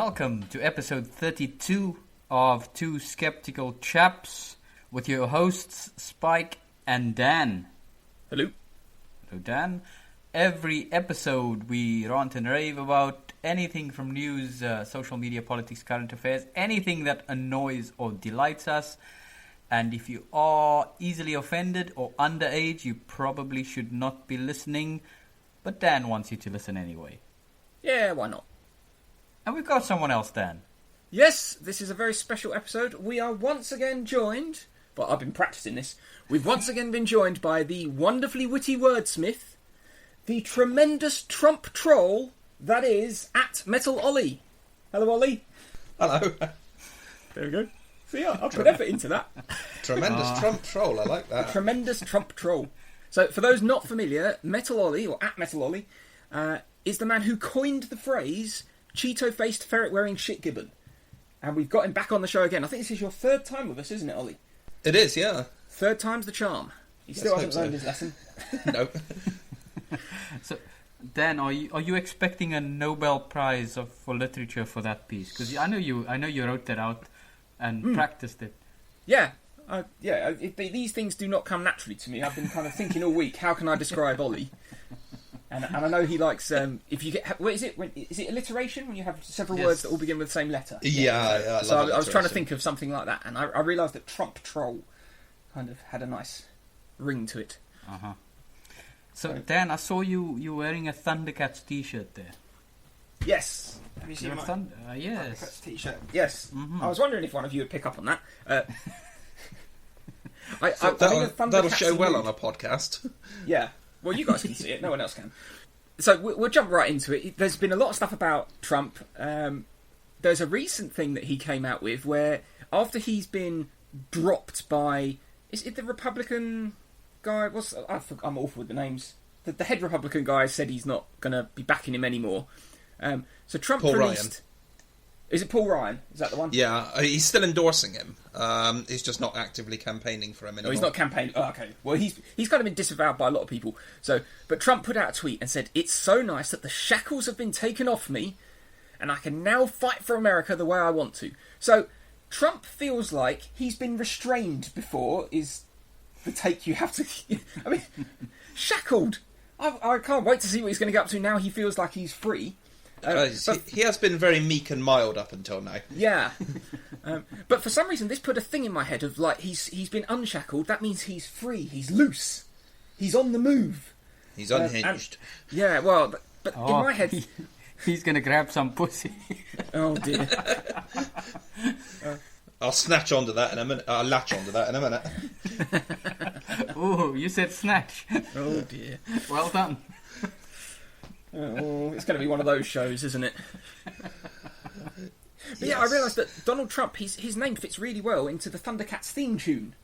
Welcome to episode 32 of Two Skeptical Chaps with your hosts Spike and Dan. Hello. Hello, Dan. Every episode we rant and rave about anything from news, social media, politics, current affairs, anything that annoys or delights us. And if you are easily offended or underage, you probably should not be listening. But Dan wants you to listen anyway. Yeah, why not? And we've got someone else, Dan. Yes, this is a very special episode. We are once again joined, but I've been practicing this. We've once again been joined by the wonderfully witty wordsmith, the tremendous Trump troll, that is, at Metal Ollie. Hello, Ollie. Hello. There we go. See, I put effort into that. Tremendous Trump troll, I like that. Tremendous Trump troll. So, for those not familiar, Metal Ollie, or at Metal Ollie, is the man who coined the phrase Cheeto-faced ferret-wearing shit gibbon. And we've got him back on the show again. I think this is your third time with us, isn't it, Ollie? It is, yeah. Third time's the charm. He still hasn't learned his lesson. No. So, Dan, are you expecting a Nobel Prize for literature for that piece? Because I know you wrote that out and practiced it. Yeah. These things do not come naturally to me. I've been kind of thinking all week, how can I describe Ollie? And I know he likes, if you get, what is it? Is it alliteration when you have several words that all begin with the same letter? Yeah. So I was trying to think of something like that, and I realised that Trump troll kind of had a nice ring to it. Uh-huh. So, Dan, I saw you wearing a Thundercats t-shirt there. Yes. Have you seen Your my yes. Thundercats t-shirt? Yes. Mm-hmm. I was wondering if one of you would pick up on that. That'll show well on a podcast. Yeah. Well, you guys can see it. No one else can. So we'll jump right into it. There's been a lot of stuff about Trump. There's a recent thing that he came out with where after he's been dropped by... Is it the Republican guy? I'm awful with the names. The head Republican guy said he's not going to be backing him anymore. So Trump Paul released... Ryan. Is it Paul Ryan? Is that the one? Yeah, he's still endorsing him. He's just not actively campaigning for him anymore. No, he's not campaigning. Oh, okay. Well, he's kind of been disavowed by a lot of people. But Trump put out a tweet and said, "It's so nice that the shackles have been taken off me, and I can now fight for America the way I want to." So Trump feels like he's been restrained before. Is the take you have to? I mean, shackled. I can't wait to see what he's going to get up to now. He feels like he's free. He has been very meek and mild up until now. Yeah. But for some reason, this put a thing in my head of, like, he's been unshackled. That means he's free. He's loose. He's on the move. He's unhinged. Yeah, well, but in my head... He's going to grab some pussy. Oh, dear. I'll snatch onto that in a minute. I'll latch onto that in a minute. Oh, you said snatch. Oh, dear. Well done. Oh, it's going to be one of those shows, isn't it? But yeah, I realised that Donald Trump, his name fits really well into the Thundercats theme tune.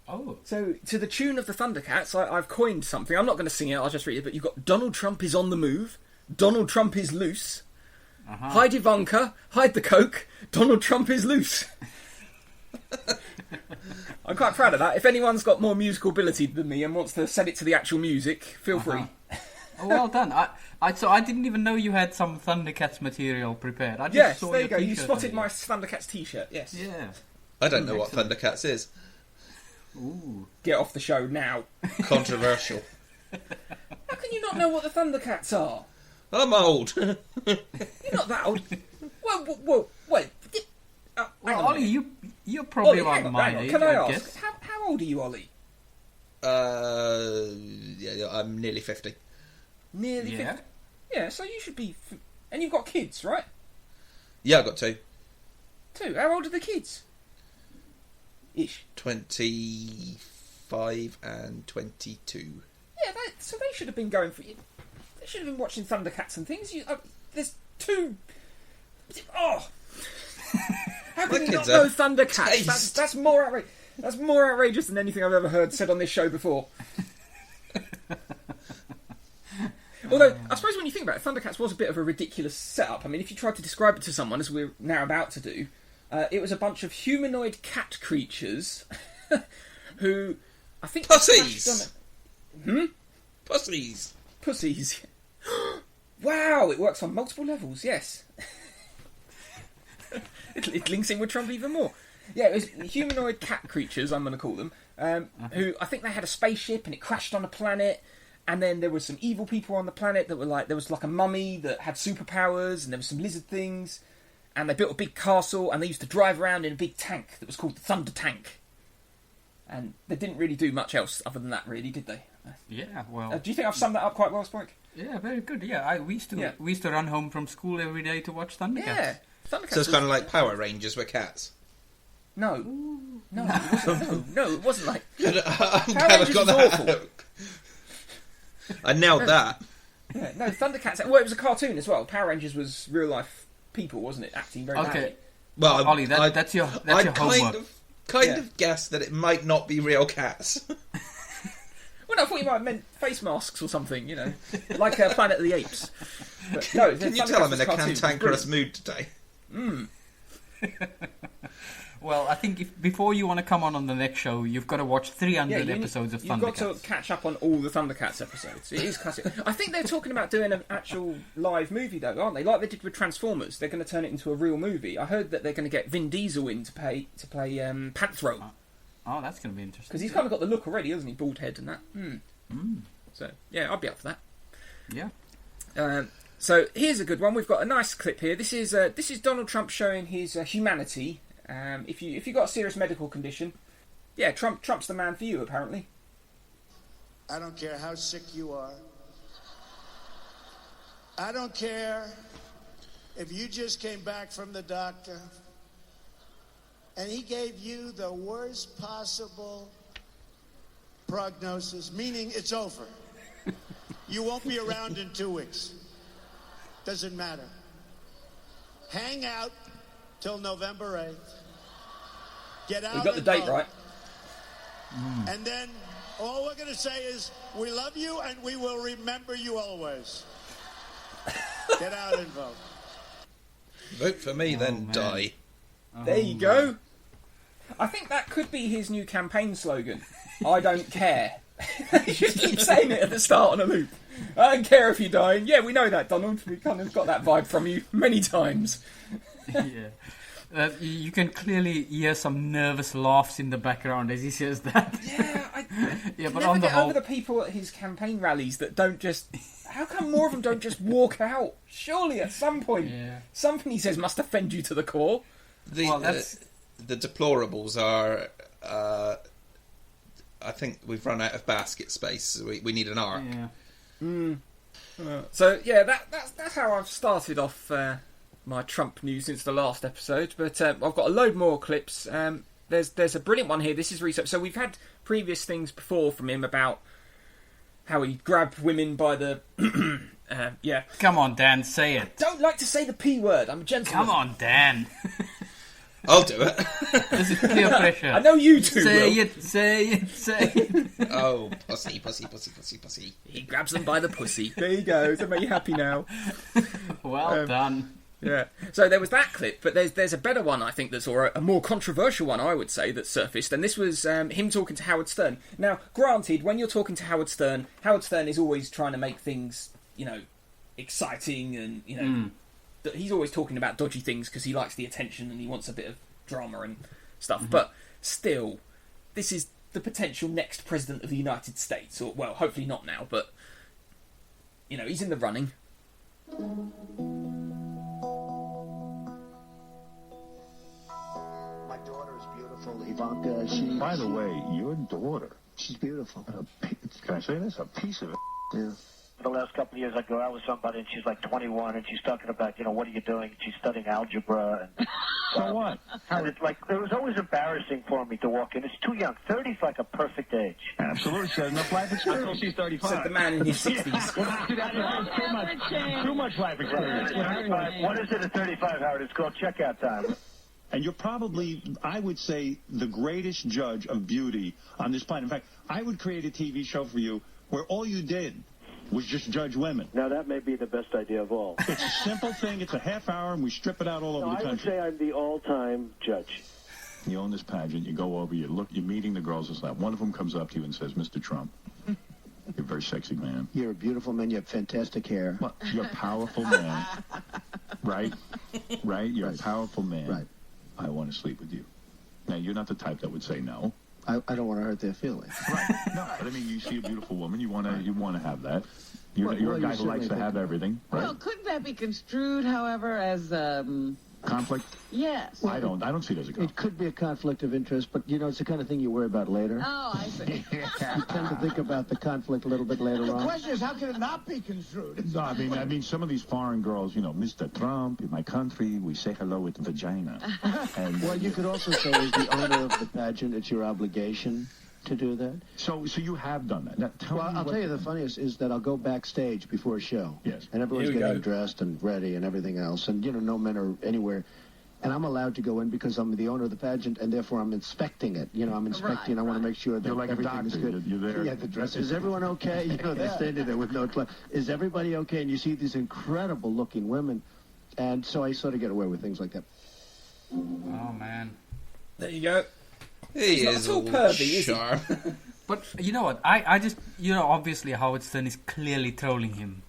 Oh. So, to the tune of the Thundercats, I've coined something. I'm not going to sing it, I'll just read it. But you've got Donald Trump is on the move. Donald Trump is loose. Uh-huh. Hide Ivanka. Hide the coke. Donald Trump is loose. I'm quite proud of that. If anyone's got more musical ability than me and wants to set it to the actual music, feel free. Oh, well done. I didn't even know you had some Thundercats material prepared. I just Yes, saw there your you go. You t-shirt spotted on my you. Thundercats t-shirt, yes. Yeah. I don't know what Excellent. Thundercats is. Ooh. Get off the show now. Controversial. How can you not know what the Thundercats are? I'm old. You're not that old. Whoa, wait. Well, Ollie, you're probably Ollie, like my age, Can I ask, guess. how old are you, Ollie? Yeah, I'm nearly 50. Nearly Yeah. 50? Yeah, so you should be... And you've got kids, right? Yeah, I got two. Two. How old are the kids? Ish. 25 and 22. Yeah, so they should have been going for... They should have been watching Thundercats and things. There's two... Oh! How can you not know Thundercats? That's more outrageous. That's more outrageous than anything I've ever heard said on this show before. Although, I suppose when you think about it, Thundercats was a bit of a ridiculous setup. I mean, if you tried to describe it to someone, as we're now about to do, it was a bunch of humanoid cat creatures who, I think... Pussies! Pussies. Wow, it works on multiple levels, yes. It links in with Trump even more. Yeah, it was humanoid cat creatures, I'm going to call them, who I think they had a spaceship and it crashed on a planet, and then there were some evil people on the planet that were like, there was like a mummy that had superpowers, and there were some lizard things, and they built a big castle, and they used to drive around in a big tank that was called the Thunder Tank. And they didn't really do much else other than that, really, did they? Yeah, well... do you think I've summed that up quite well, Spike? Yeah, very good. Yeah, we used to run home from school every day to watch Thundercats. Yeah. Thundercats So it's kind of like Power Rangers with cats. No, it wasn't like... I'm Power glad I Rangers got was that awful. out. I nailed that. Yeah, no, Thundercats... Well, it was a cartoon as well. Power Rangers was real-life people, wasn't it? Acting very badly. Well, Ollie, that's your homework. Kind of guessed that it might not be real cats. Well, no, I thought you might have meant face masks or something, like Planet of the Apes. But, no, Can you tell I'm in a cantankerous mood today? Well, I think before you want to come on the next show, you've got to watch 300 episodes of Thundercats. You've got to catch up on all the Thundercats episodes. It is classic. I think they're talking about doing an actual live movie, though, aren't they? Like they did with Transformers. They're going to turn it into a real movie. I heard that they're going to get Vin Diesel in to play Panthro. Oh, that's going to be interesting. Because he's kind of got the look already, hasn't he? Bald head and that. So, yeah, I'll be up for that. Yeah. So, here's a good one. We've got a nice clip here. This is Donald Trump showing his humanity. If you've got a serious medical condition, yeah, Trump's the man for you, apparently. I don't care how sick you are. I don't care if you just came back from the doctor and he gave you the worst possible prognosis, meaning it's over. You won't be around in 2 weeks. Doesn't matter. Hang out till November 8th. Get out. We got the date vote. right. And then all we're going to say is, we love you and we will remember you always. Get out and vote. Vote for me, then die. There you go. I think that could be his new campaign slogan. I don't care. You just keep saying it at the start on a loop. I don't care if you're dying. Yeah, we know that, Donald. We kind of got that vibe from you many times. Yeah. You can clearly hear some nervous laughs in the background as he says that. Yeah, but never on the get whole, over the people at his campaign rallies that don't just... How come more of them don't just walk out? Surely at some point, something he says must offend you to the core. The deplorables are... I think we've run out of basket space, so we need an arc. Yeah. So, yeah, that's how I've started off... my Trump news since the last episode, but I've got a load more clips. There's a brilliant one here. This is research. So we've had previous things before from him about how he grabbed women by the... Come on, Dan, say it. I don't like to say the P word. I'm a gentleman. Come on, Dan. I'll do it. This is peer pressure. I know you two say will. Say it. Oh, pussy. He grabs them by the pussy. There you go. So make you happy now. Well done. Yeah. So there was that clip, but there's a better one, I think, that's or a more controversial one, I would say, that surfaced, and this was him talking to Howard Stern. Now, granted, when you're talking to Howard Stern is always trying to make things, exciting, and he's always talking about dodgy things because he likes the attention and he wants a bit of drama and stuff. But still, this is the potential next president of the United States, or well, hopefully not now, but he's in the running. Ivanka, by the way, your daughter, she's beautiful. Can I say this? A piece of it. Yeah. The last couple of years, I go out with somebody, and she's like 21, and she's talking about, what are you doing? She's studying algebra. And, so what? And it's like, it was always embarrassing for me to walk in. It's too young. 30 is like a perfect age. Absolutely. She has enough life experience. Until she's 35. Said the man in his 60s. Too much life experience. What is it at 35, Howard? It's called checkout time. And you're probably, I would say, the greatest judge of beauty on this planet. In fact, I would create a TV show for you where all you did was just judge women. Now, that may be the best idea of all. It's a simple thing. It's a half hour, and we strip it out all over the country. I would say I'm the all-time judge. You own this pageant. You go over, you're meeting the girls and stuff. One of them comes up to you and says, Mr. Trump, you're a very sexy man. You're a beautiful man. You have fantastic hair. Well, you're a powerful man, right? right? You're Right. a powerful man. Right. I want to sleep with you. Now, you're not the type that would say no. I don't want to hurt their feelings. Right. No, but I mean, you see a beautiful woman, you want to have that. You're Well, a you guy who likes to certainly have think- everything, right? Well, couldn't that be construed, however, as Conflict? yes? I don't see it as a conflict. It could be a conflict of interest, but, it's the kind of thing you worry about later. Oh, I see. You tend to think about the conflict a little bit later The on. question is, how can it not be construed? No, I mean, some of these foreign girls, Mr. Trump, in my country, we say hello with vagina. And Well, you could also say, as the owner of the pageant, it's your obligation to do that. so you have done that. Now, tell Well, me I'll what- tell you the funniest is that I'll go backstage before a show. Yes. And everyone's Here we getting go. dressed and ready and everything else. And, no men are anywhere. And I'm allowed to go in because I'm the owner of the pageant, and therefore I'm inspecting it. I'm inspecting. I want to make sure that You're like a everything is doctor. good. You're there. Yeah, the dress. Is everyone okay? They're standing there with no clothes. Is everybody okay? And you see these incredible-looking women. And so I sort of get away with things like that. Oh, man. There you go. He not is at all all pervy, is he? charm. But you know what? I just, obviously Howard Stern is clearly trolling him.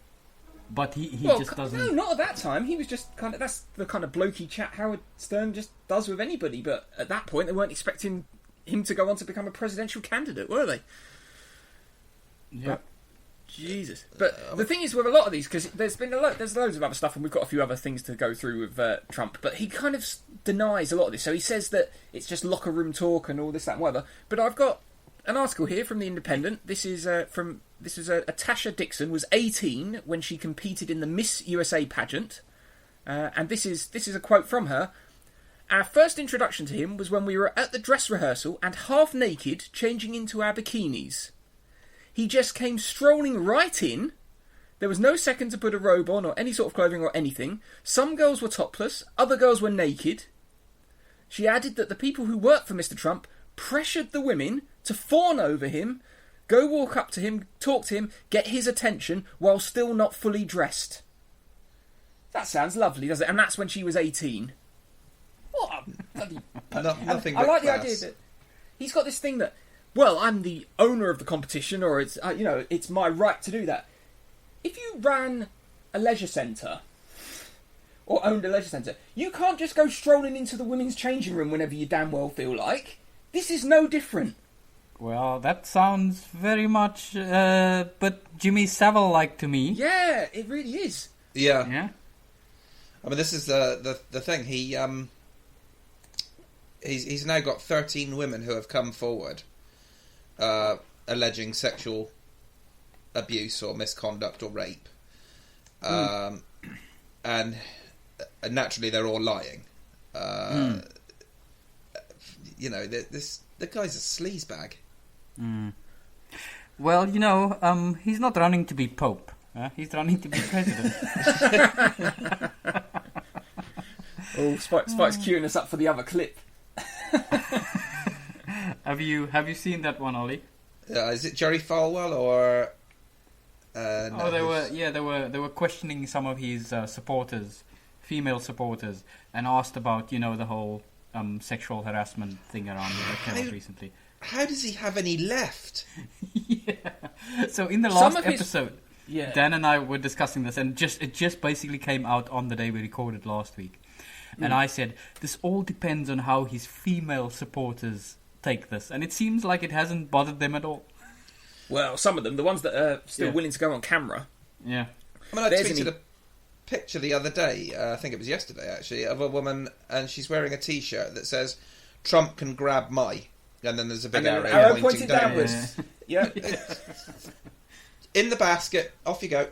But he just doesn't... No, not at that time. He was just that's the kind of blokey chat Howard Stern just does with anybody. But at that point, they weren't expecting him to go on to become a presidential candidate, were they? Yeah. Jesus. But the thing is with a lot of these, because there's loads of other stuff, and we've got a few other things to go through with Trump. But he kind of denies a lot of this. So he says that it's just locker room talk and all this, that, and whatever. But I've got an article here from The Independent. This is Tasha Dixon was 18 when she competed in the Miss USA pageant, and this is a quote from her. Our first introduction to him was when we were at the dress rehearsal and half naked, changing into our bikinis. He just came strolling right in. There was no second to put a robe on or any sort of clothing or anything. Some girls were topless, other girls were naked. She added that the people who worked for Mr. Trump pressured the women to fawn over him, go walk up to him, talk to him, get his attention while still not fully dressed. That sounds lovely, doesn't it? And that's when she was 18. What a bloody... Nothing I but like the class. idea that he's got this thing that, well, I'm the owner of the competition, or it's it's my right to do that. If you ran a leisure centre or owned a leisure centre, you can't just go strolling into the women's changing room whenever you damn well feel like. This is no different. Well, that sounds very much, but Jimmy Savile-like to me. Yeah, it really is. Yeah. Yeah. I mean, this is the thing. He's now got 13 women who have come forward alleging sexual abuse or misconduct or rape, and naturally they're all lying. The guy's a sleazebag. Well, he's not running to be Pope. He's running to be president. Oh, Spike's queuing us up for the other clip. Have you seen that one, Ollie? Is it Jerry Falwell or? No, they were questioning some of his supporters, female supporters, and asked about the whole sexual harassment thing around the came out recently. How does he have any left? Yeah. So in the last episode, Yeah. Dan and I were discussing this, and it just basically came out on the day we recorded last week. And I said, this all depends on how his female supporters take this. And it seems like it hasn't bothered them at all. Well, some of them, the ones that are still willing to go on camera. Yeah. I mean, I There's tweeted a picture the other day, I think it was yesterday actually, of a woman, and she's wearing a T-shirt that says, "Trump can grab my," and then there's a big And then arrow, an arrow pointing downwards. Yeah. In the basket, off you go.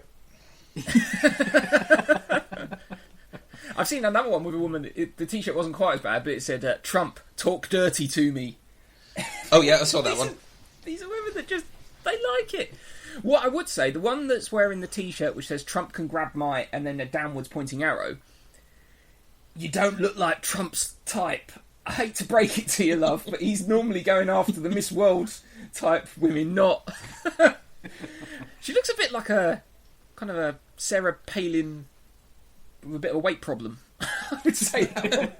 I've seen another one with a woman. The T-shirt wasn't quite as bad, but it said, "Trump, talk dirty to me." Oh yeah, I saw that one. These are women that they like it. What I would say, the one that's wearing the T-shirt which says "Trump can grab my," and then a downwards pointing arrow, you don't look like Trump's type. I hate to break it to you, love, but he's normally going after the Miss World type women, not... She looks a bit like a kind of a Sarah Palin with a bit of a weight problem. I would say that one.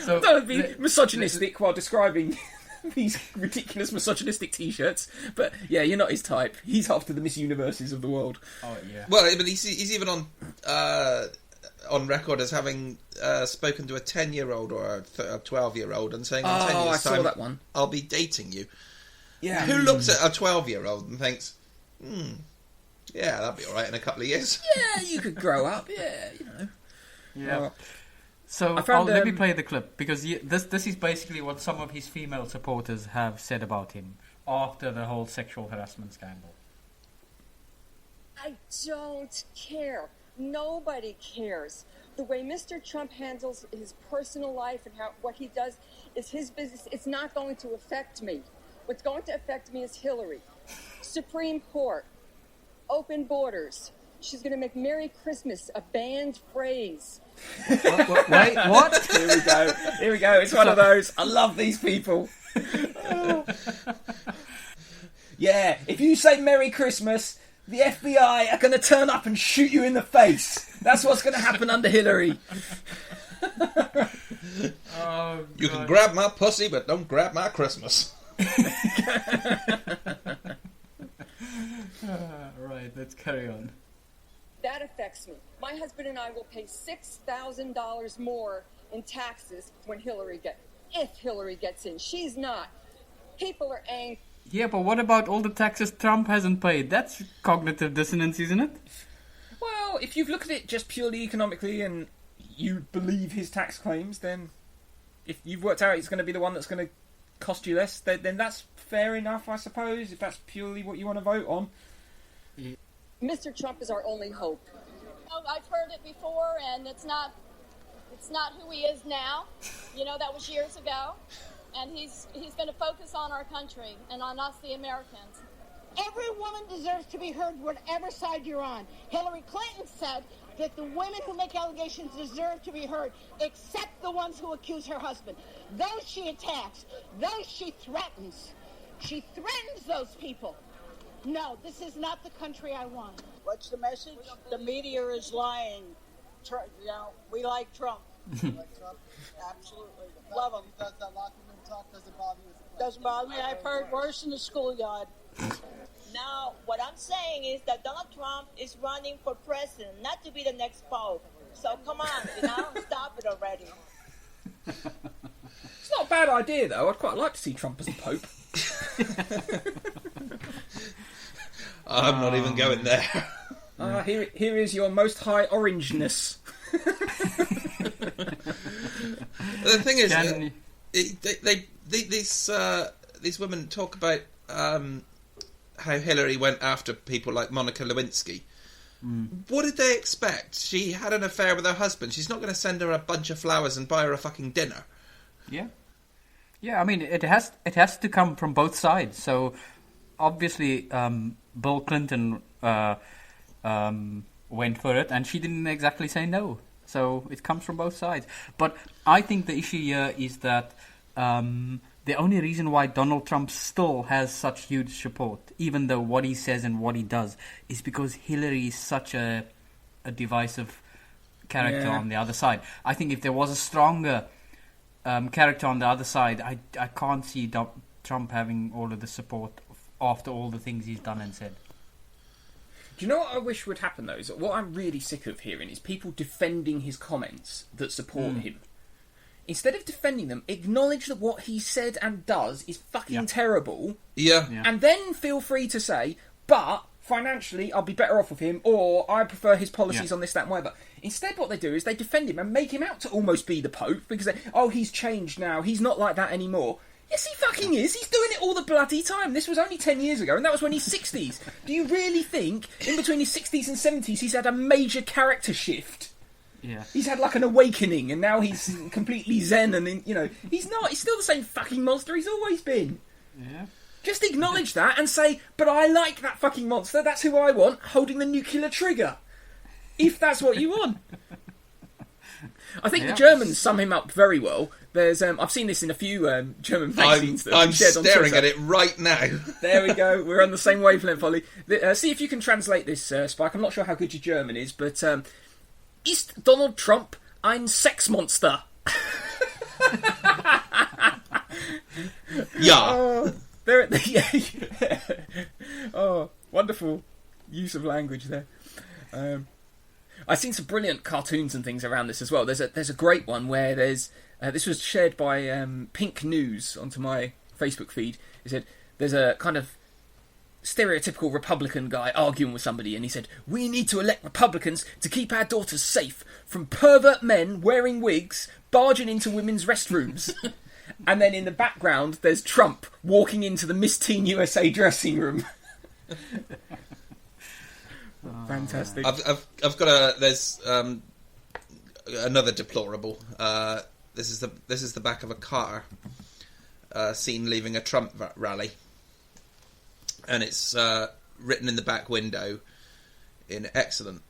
So That would be misogynistic while describing these ridiculous misogynistic T-shirts. But yeah, you're not his type. He's after the Miss Universes of the world. Oh yeah. Well, but he's even on on record as having spoken to a 10-year-old or a 12-year-old and saying, in 10 Oh, years' I saw time, that one. I'll be dating you. Yeah. Who looks at a 12-year-old and thinks, yeah, that'll be all right in a couple of years? Yeah, you could grow up. Yeah, you know. Yeah. So I found, let me play the clip, because this is basically what some of his female supporters have said about him after the whole sexual harassment scandal. I don't care. Nobody cares. The way Mr. Trump handles his personal life and what he does is his business. It's not going to affect me. What's going to affect me is Hillary. Supreme Court. Open borders. She's going to make Merry Christmas a banned phrase. Wait, what? Here we go. It's one of those. I love these people. Yeah, if you say Merry Christmas, the FBI are going to turn up and shoot you in the face. That's what's going to happen under Hillary. Oh, You can grab my pussy, but don't grab my Christmas. Right, let's carry on. That affects me. My husband and I will pay $6,000 more in taxes if Hillary gets in. She's not. People are angry. Yeah, but what about all the taxes Trump hasn't paid? That's cognitive dissonance, isn't it? Well, if you've looked at it just purely economically and you believe his tax claims, then if you've worked out it's going to be the one that's going to cost you less, then that's fair enough, I suppose, if that's purely what you want to vote on. Mr. Trump is our only hope. Oh, I've heard it before, and it's not who he is now. You know, that was years ago. And he's going to focus on our country and on us, the Americans. Every woman deserves to be heard, whatever side you're on. Hillary Clinton said that the women who make allegations deserve to be heard, except the ones who accuse her husband. Those she attacks, those she threatens. She threatens those people. No, this is not the country I want. What's the message? The media is lying. We like Trump. Like Trump? Absolutely. Love him. He does that locker room talk, doesn't bother you? Doesn't bother me. I've heard worse in the schoolyard. Now, what I'm saying is that Donald Trump is running for president, not to be the next Pope. So come on, stop it already. It's not a bad idea, though. I'd quite like to see Trump as the Pope. I'm not even going there. Here is your most high orangeness. The thing is, these women talk about how Hillary went after people like Monica Lewinsky. What did they expect? She had an affair with her husband. She's not going to send her a bunch of flowers and buy her a fucking dinner. Yeah. I mean, it has to come from both sides. So obviously, Bill Clinton went for it, and she didn't exactly say no. So it comes from both sides. But I think the issue here is that the only reason why Donald Trump still has such huge support, even though what he says and what he does, is because Hillary is such a divisive character on the other side. I think if there was a stronger character on the other side, I can't see Trump having all of the support after all the things he's done and said. Do you know what I wish would happen, though? Is that what I'm really sick of hearing is people defending his comments that support him. Instead of defending them, acknowledge that what he said and does is fucking terrible. Yeah. And then feel free to say, but financially I'll be better off with him, or I prefer his policies on this, that and whatever. Instead what they do is they defend him and make him out to almost be the Pope, because he's changed now, he's not like that anymore. Yes, he fucking is. He's doing it all the bloody time. This was only 10 years ago, and that was when he's 60s. Do you really think, in between his 60s and 70s, he's had a major character shift? Yeah. He's had like an awakening, and now he's completely zen, and he's not. He's still the same fucking monster he's always been. Yeah. Just acknowledge that and say, but I like that fucking monster. That's who I want, holding the nuclear trigger. If that's what you want. I think the Germans sum him up very well. There's, I've seen this in a few German magazines that I'm shared on staring Twitter. at it right now. There we go. We're on the same wavelength, Ollie. See if you can translate this, Spike. I'm not sure how good your German is, but ist Donald Trump ein Sexmonster? Yeah. Oh, wonderful use of language there. I've seen some brilliant cartoons and things around this as well. There's a great one where there's this was shared by Pink News onto my Facebook feed. He said there's a kind of stereotypical Republican guy arguing with somebody, and he said, "We need to elect Republicans to keep our daughters safe from pervert men wearing wigs barging into women's restrooms." And then in the background there's Trump walking into the Miss Teen USA dressing room. Fantastic. I've got there's another deplorable. This is the back of a car seen leaving a Trump rally, and it's written in the back window in excellent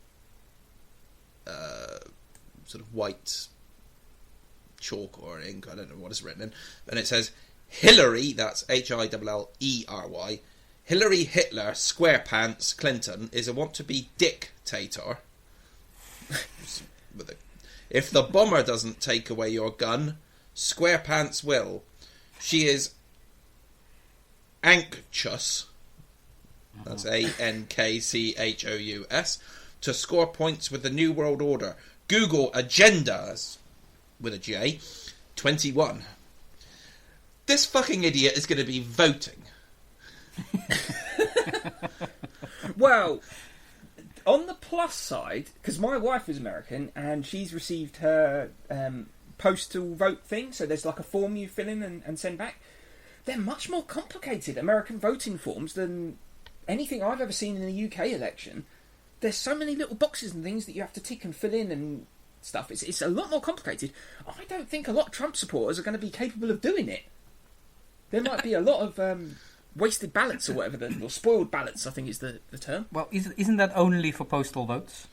sort of white chalk or ink, I don't know what it's written in, and it says Hillary, that's Hillery, Hillary Hitler Squarepants Clinton is a want-to-be dictator. If the bomber doesn't take away your gun, Squarepants will. She is anxious, that's ANKCHOUS, to score points with the New World Order. Google agendas with a J, 21. This fucking idiot is going to be voting. Well, on the plus side, because my wife is American and she's received her postal vote thing, so there's like a form you fill in and send back. They're much more complicated, American voting forms, than anything I've ever seen in the UK election. There's so many little boxes and things that you have to tick and fill in and stuff. It's a lot more complicated. I don't think a lot of Trump supporters are going to be capable of doing it. There might be a lot of wasted ballots or whatever, or spoiled ballots, I think is the term. Well, isn't that only for postal votes?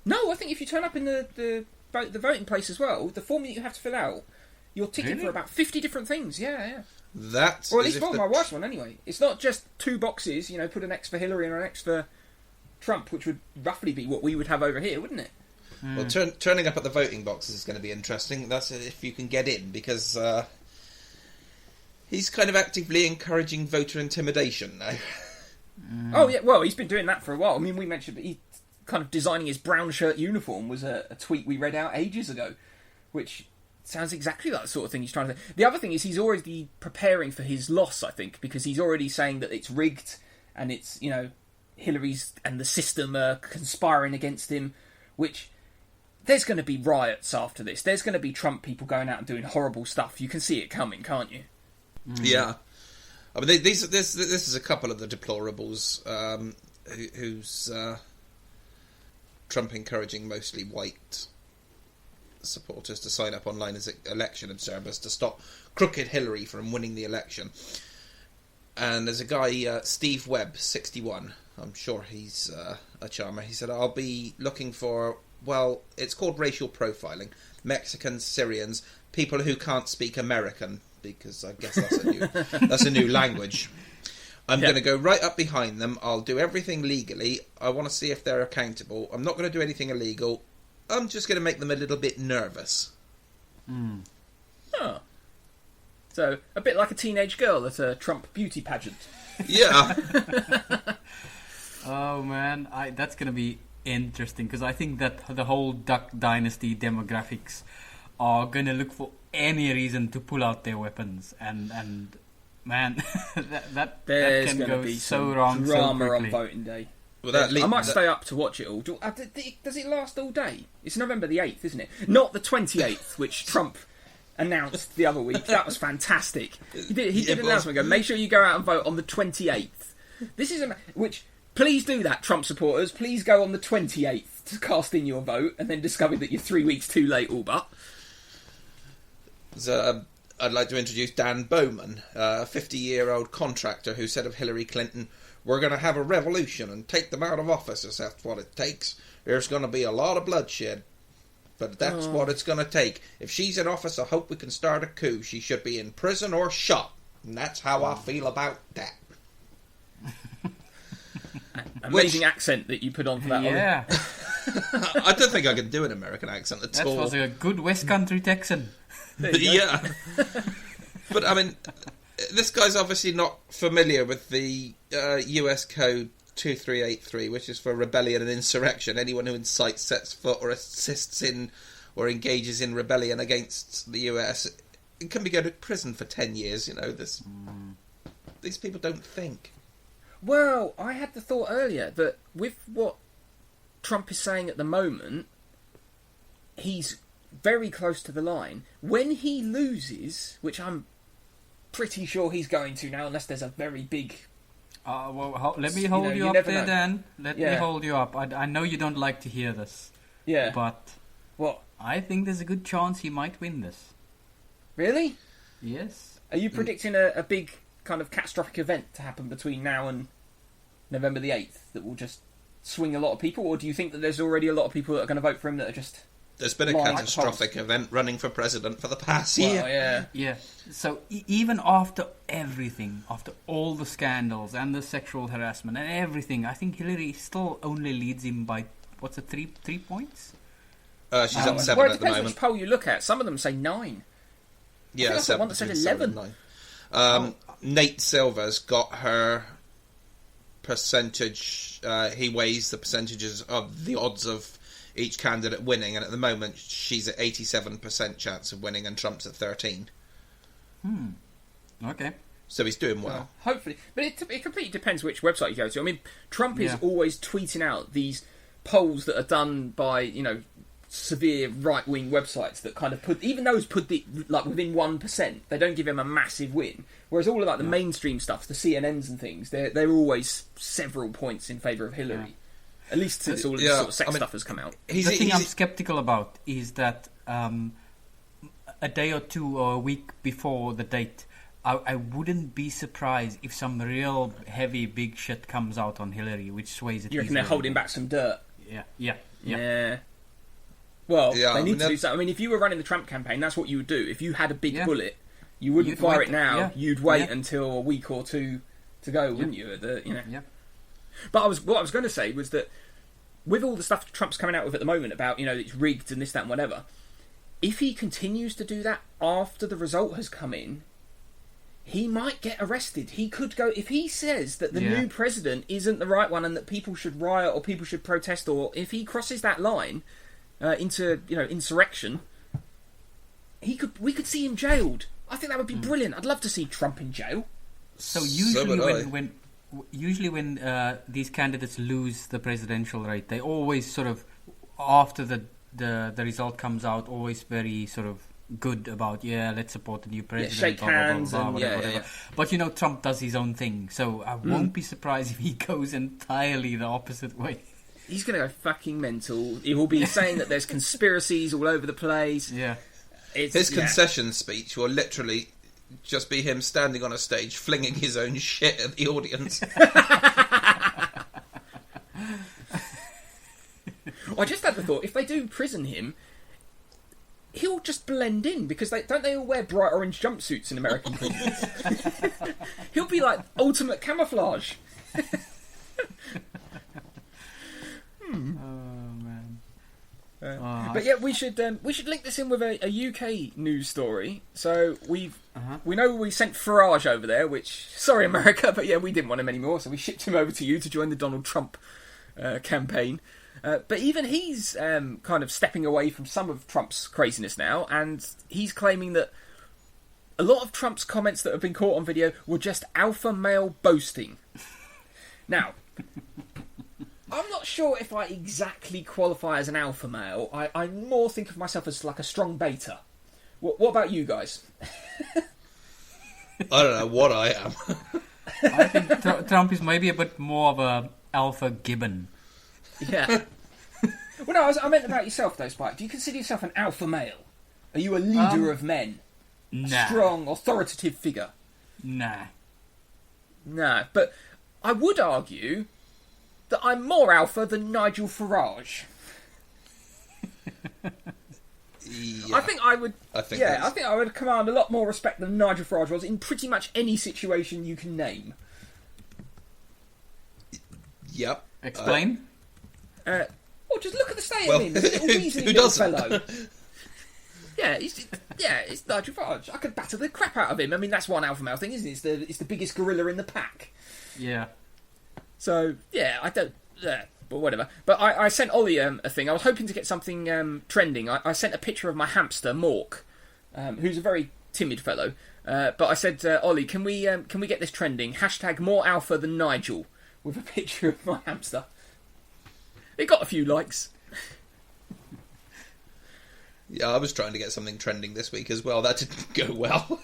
No, I think if you turn up in the voting place as well, the form that you have to fill out, you're ticking for about 50 different things. Yeah. That, or at least for my wife's one anyway. It's not just two boxes, put an X for Hillary and an X for Trump, which would roughly be what we would have over here, wouldn't it? Well, turning up at the voting boxes is going to be interesting. That's if you can get in, because he's kind of actively encouraging voter intimidation now. Oh, yeah, well, he's been doing that for a while. I mean, we mentioned that he kind of designing his brown shirt uniform was a tweet we read out ages ago, which sounds exactly like the sort of thing he's trying to do. The other thing is he's already preparing for his loss, I think, because he's already saying that it's rigged and it's, Hillary's and the system are conspiring against him, which there's going to be riots after this. There's going to be Trump people going out and doing horrible stuff. You can see it coming, can't you? Yeah. I mean, this is a couple of the deplorables who's Trump encouraging mostly white supporters to sign up online as election observers to stop crooked Hillary from winning the election. And there's a guy, Steve Webb, 61. I'm sure he's a charmer. He said, I'll be looking for, well, it's called racial profiling. Mexicans, Syrians, people who can't speak American, because I guess that's a new language. I'm going to go right up behind them. I'll do everything legally. I want to see if they're accountable. I'm not going to do anything illegal. I'm just going to make them a little bit nervous. Oh. So, a bit like a teenage girl at a Trump beauty pageant. Yeah. Oh, man. That's going to be interesting, because I think that the whole Duck Dynasty demographics are going to look for any reason to pull out their weapons. And man, that can go be so wrong so drama quickly. on voting day. Well, I might stay up to watch it all. Does it last all day? It's November the 8th, isn't it? Not the 28th, which Trump announced the other week. That was fantastic. He did an announcement. Go, make sure you go out and vote on the 28th. This is please do that, Trump supporters. Please go on the 28th to cast in your vote, and then discover that you're 3 weeks too late, all but. So, I'd like to introduce Dan Bowman, a 50-year-old contractor who said of Hillary Clinton, "We're going to have a revolution and take them out of office if that's what it takes. There's going to be a lot of bloodshed, but that's what it's going to take. If she's in office, I hope we can start a coup. She should be in prison or shot. And that's how I feel about that." Amazing accent that you put on for that. Yeah. I don't think I can do an American accent at all. That was a good West Country Texan. Yeah. But, I mean, this guy's obviously not familiar with the US Code 2383, which is for rebellion and insurrection. Anyone who incites, sets foot, or assists in or engages in rebellion against the US, it can be go to prison for 10 years. You know, these people don't think. Well, I had the thought earlier that with what Trump is saying at the moment, he's very close to the line. When he loses, which I'm pretty sure he's going to now, unless there's a very big... let me hold you up there, Dan. Let me hold you up. I know you don't like to hear this. Yeah. But what? I think there's a good chance he might win this. Really? Yes. Are you predicting a big kind of catastrophic event to happen between now and November the 8th that will just swing a lot of people? Or do you think that there's already a lot of people that are going to vote for him that are just... There's been a catastrophic event running for president for the past year. Yeah. So even after everything, after all the scandals and the sexual harassment and everything, I think Hillary still only leads him by, what's it, 3 points? She's up 7 at the moment. Well, it depends which poll you look at. Some of them say 9. Yeah, I think one that said 11. 9. Nate Silver's got her percentage. He weighs the percentages of the odds of each candidate winning, and at the moment she's at 87% chance of winning and Trump's at 13. Okay. So he's doing well. Hopefully. But it completely depends which website you go to. I mean, Trump is always tweeting out these polls that are done by, severe right-wing websites that kind of even those put within 1%. They don't give him a massive win. Whereas all of the mainstream stuff, the CNNs and things, they're always several points in favour of Hillary. Yeah. At least since all of this sort of sex stuff has come out. The thing I'm sceptical about is that a day or two or a week before the date, I wouldn't be surprised if some real heavy big shit comes out on Hillary, which sways it. You reckon they're holding back some dirt? Yeah. Well, they need to do something. I mean, if you were running the Trump campaign, that's what you would do. If you had a big bullet, you wouldn't fire it now. Yeah. You'd wait until a week or two to go, wouldn't you? But what I was going to say was that with all the stuff Trump's coming out with at the moment about, it's rigged and this, that and whatever, if he continues to do that after the result has come in, he might get arrested. He could go... If he says that the new president isn't the right one and that people should riot or people should protest, or if he crosses that line into, insurrection, we could see him jailed. I think that would be brilliant. I'd love to see Trump in jail. So usually when these candidates lose the presidential race, they always sort of, after the result comes out, always very sort of good about, let's support the new president. Shake hands and whatever. But Trump does his own thing, so I won't be surprised if he goes entirely the opposite way. He's going to go fucking mental. He will be saying that there's conspiracies all over the place. Yeah. His concession speech will literally just be him standing on a stage flinging his own shit at the audience. I just had the thought, if they do prison him, he'll just blend in, because don't they all wear bright orange jumpsuits in American prisons? He'll be like ultimate camouflage. Oh man. But yeah, we should link this in with a UK news story. So we know we sent Farage over there, which, sorry America, but we didn't want him anymore, so we shipped him over to you to join the Donald Trump campaign. But even he's kind of stepping away from some of Trump's craziness now, and he's claiming that a lot of Trump's comments that have been caught on video were just alpha male boasting. Now, I'm not sure if I exactly qualify as an alpha male. I more think of myself as like a strong beta. What about you guys? I don't know what I am. I think Trump is maybe a bit more of a alpha gibbon. Yeah. Well, no, I meant about yourself though, Spike. Do you consider yourself an alpha male? Are you a leader of men? Nah. A strong, authoritative figure? Nah. Nah, but I would argue that I'm more alpha than Nigel Farage. I think I would. I think I would command a lot more respect than Nigel Farage was in pretty much any situation you can name. Yep. Explain. Well, just look at the state of him. He's a little weaselly who little doesn't? fellow. It's Nigel Farage. I could batter the crap out of him. I mean, that's one alpha male thing, isn't it? It's the biggest gorilla in the pack. Yeah. So, yeah, I don't... but whatever. But I sent Ollie a thing. I was hoping to get something trending. I sent a picture of my hamster, Mork, who's a very timid fellow. But I said, Ollie, can we get this trending? Hashtag more alpha than Nigel, with a picture of my hamster. It got a few likes. Yeah, I was trying to get something trending this week as well. That didn't go well.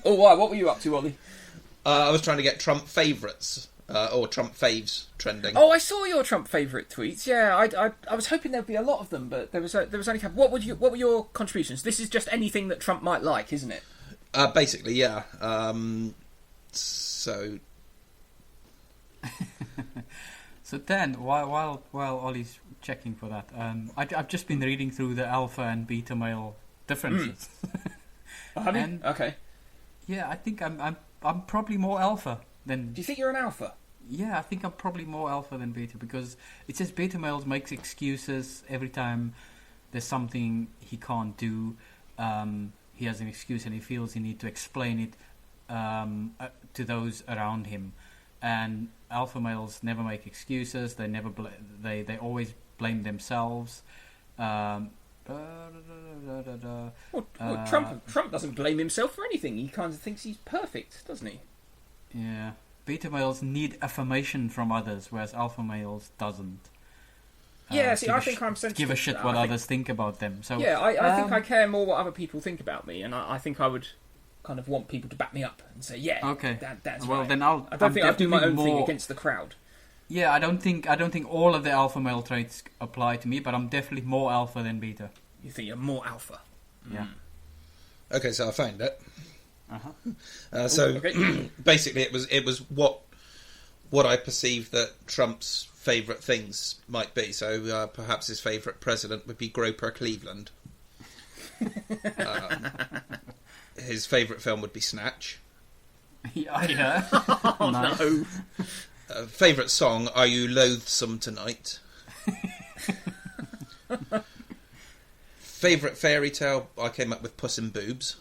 Oh, why? What were you up to, Ollie? I was trying to get Trump favourites, or Trump faves trending. Oh, I saw your Trump favourite tweets. Yeah, I was hoping there'd be a lot of them, but there was only a couple. What were your contributions? This is just anything that Trump might like, isn't it? Basically, yeah. So Dan, while Ollie's checking for that, I've just been reading through the alpha and beta male differences. Okay. Yeah, I think I'm probably more alpha than... Do you think you're an alpha? Yeah, I think I'm probably more alpha than beta, because it says beta males makes excuses every time there's something he can't do. He has an excuse and he feels he needs to explain it to those around him. And alpha males never make excuses. They never they always blame themselves. Well, Trump doesn't blame himself for anything. He kind of thinks he's perfect, doesn't he? Yeah. Beta males need affirmation from others, whereas alpha males doesn't. Yeah, see, I think I'm sensitive. Give a shit what others think about them. So yeah, I think I care more what other people think about me, and I think I would kind of want people to back me up and say, yeah, okay, that's well, right. Then I don't think I'd do my own thing against the crowd. Yeah, I don't think all of the alpha male traits apply to me, but I'm definitely more alpha than beta. You think you're more alpha? Yeah. Okay, so I found it. Uh-huh. Basically, it was what I perceived that Trump's favourite things might be. So perhaps his favourite president would be Groper Cleveland. His favourite film would be Snatch. Yeah. Oh, nice. No. Favourite song, Are You Loathsome Tonight? Favourite fairy tale, I came up with Puss in Boobs.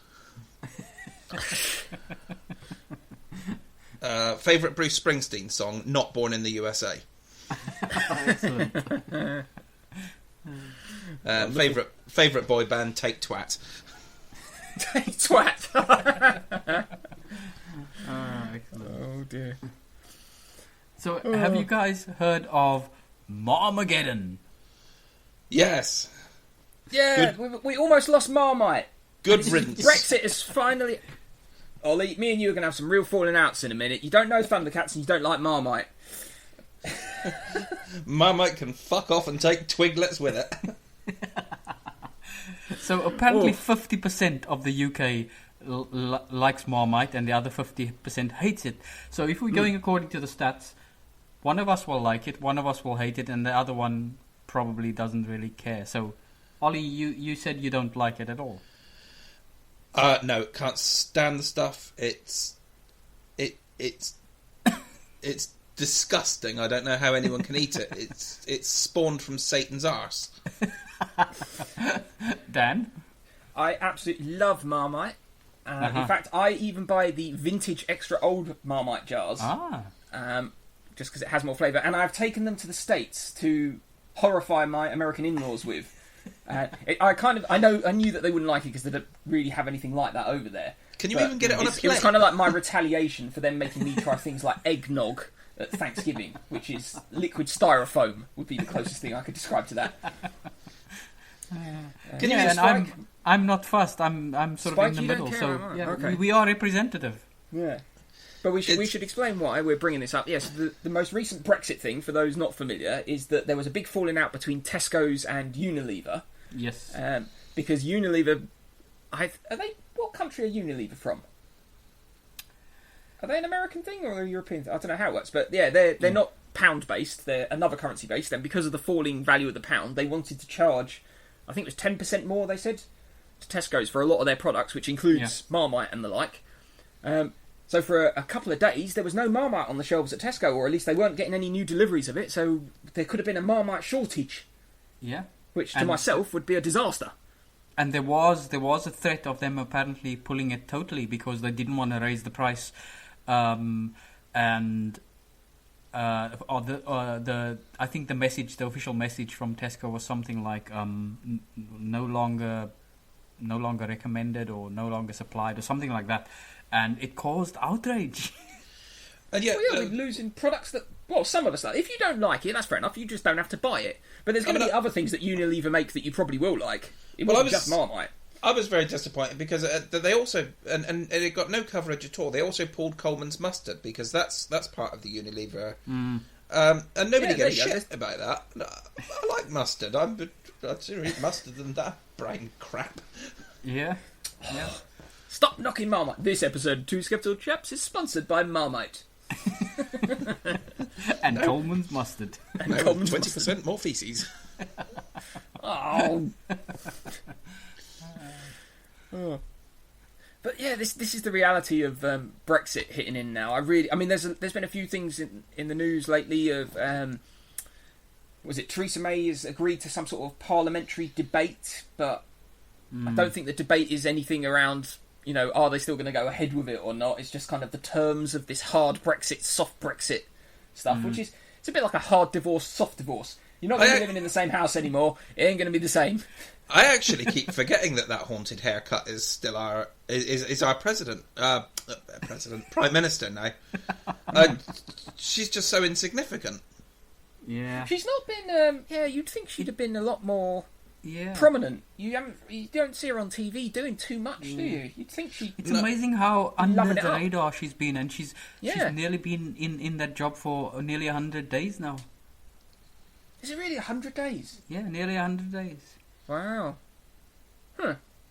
Favourite Bruce Springsteen song, Not Born in the USA. Excellent. Favourite boy band, Take Twat. Take Twat. Excellent. Oh dear. So, have you guys heard of Marmageddon? Yes. Yeah, we almost lost Marmite. Good riddance. Brexit is finally... Ollie, me and you are going to have some real falling outs in a minute. You don't know Thundercats and you don't like Marmite. Marmite can fuck off and take Twiglets with it. So apparently 50% of the UK likes Marmite and the other 50% hates it. So if we're going according to the stats, one of us will like it, one of us will hate it, and the other one probably doesn't really care. So, Ollie, you said you don't like it at all. No, can't stand the stuff. It's disgusting. I don't know how anyone can eat it. It's spawned from Satan's arse. Dan? I absolutely love Marmite. In fact, I even buy the vintage extra old Marmite jars. Just because it has more flavour. And I've taken them to the States to horrify my American in-laws with. I knew that they wouldn't like it because they don't really have anything like that over there. Can you even get it on a plate? It was kind of like my retaliation for them making me try things like eggnog at Thanksgiving, which is liquid styrofoam, would be the closest thing I could describe to that. Can you and I'm not fussed. I'm sort Spike, of in the middle. So okay. we are representative. Yeah. But we should explain why we're bringing this up. Yes, the most recent Brexit thing, for those not familiar, is that there was a big falling out between Tesco's and Unilever. Yes. Because Unilever... What country are Unilever from? Are they an American thing or a European thing? I don't know how it works. But yeah, they're not pound-based. They're another currency-based. And because of the falling value of the pound, they wanted to charge, I think it was 10% more, they said, to Tesco's for a lot of their products, which includes Marmite and the like. So for a couple of days, there was no Marmite on the shelves at Tesco, or at least they weren't getting any new deliveries of it, so there could have been a Marmite shortage. Yeah. Which, to myself, would be a disaster. And there was a threat of them apparently pulling it totally because they didn't want to raise the price. And I think the official message from Tesco was something like no longer recommended or no longer supplied or something like that, and it caused outrage. And yet, we're losing products that, well, some of us like. If you don't like it, that's fair enough. You just don't have to buy it. But there's going to be other things that Unilever make that you probably will like. It wasn't just Marmite. I was very disappointed because they also and it got no coverage at all. They also pulled Coleman's mustard because that's part of the Unilever, and nobody gives a shit about that. I like mustard. I'd sooner eat mustard than that brain crap. Yeah. Stop knocking Marmite. This episode of Two Skeptical Chaps is sponsored by Marmite. And Coleman's mustard. And Coleman's 20% more feces. Oh. But yeah, this is the reality of Brexit hitting in now. I mean, there's been a few things in the news lately of was it Theresa May has agreed to some sort of parliamentary debate, but I don't think the debate is anything around, you know, are they still going to go ahead with it or not? It's just kind of the terms of this hard Brexit, soft Brexit stuff, which is, it's a bit like a hard divorce, soft divorce. You're not going to be living in the same house anymore. It ain't going to be the same. I actually keep forgetting that haunted haircut is still our president, prime minister now. She's just so insignificant. Yeah, she's not been. You'd think she'd have been a lot more prominent. You don't see her on TV doing too much, do you? You'd think she. It's amazing how under the radar she's been, and she's nearly been in that job for nearly 100 days now. Is it really 100 days? Yeah, nearly 100 days. Wow.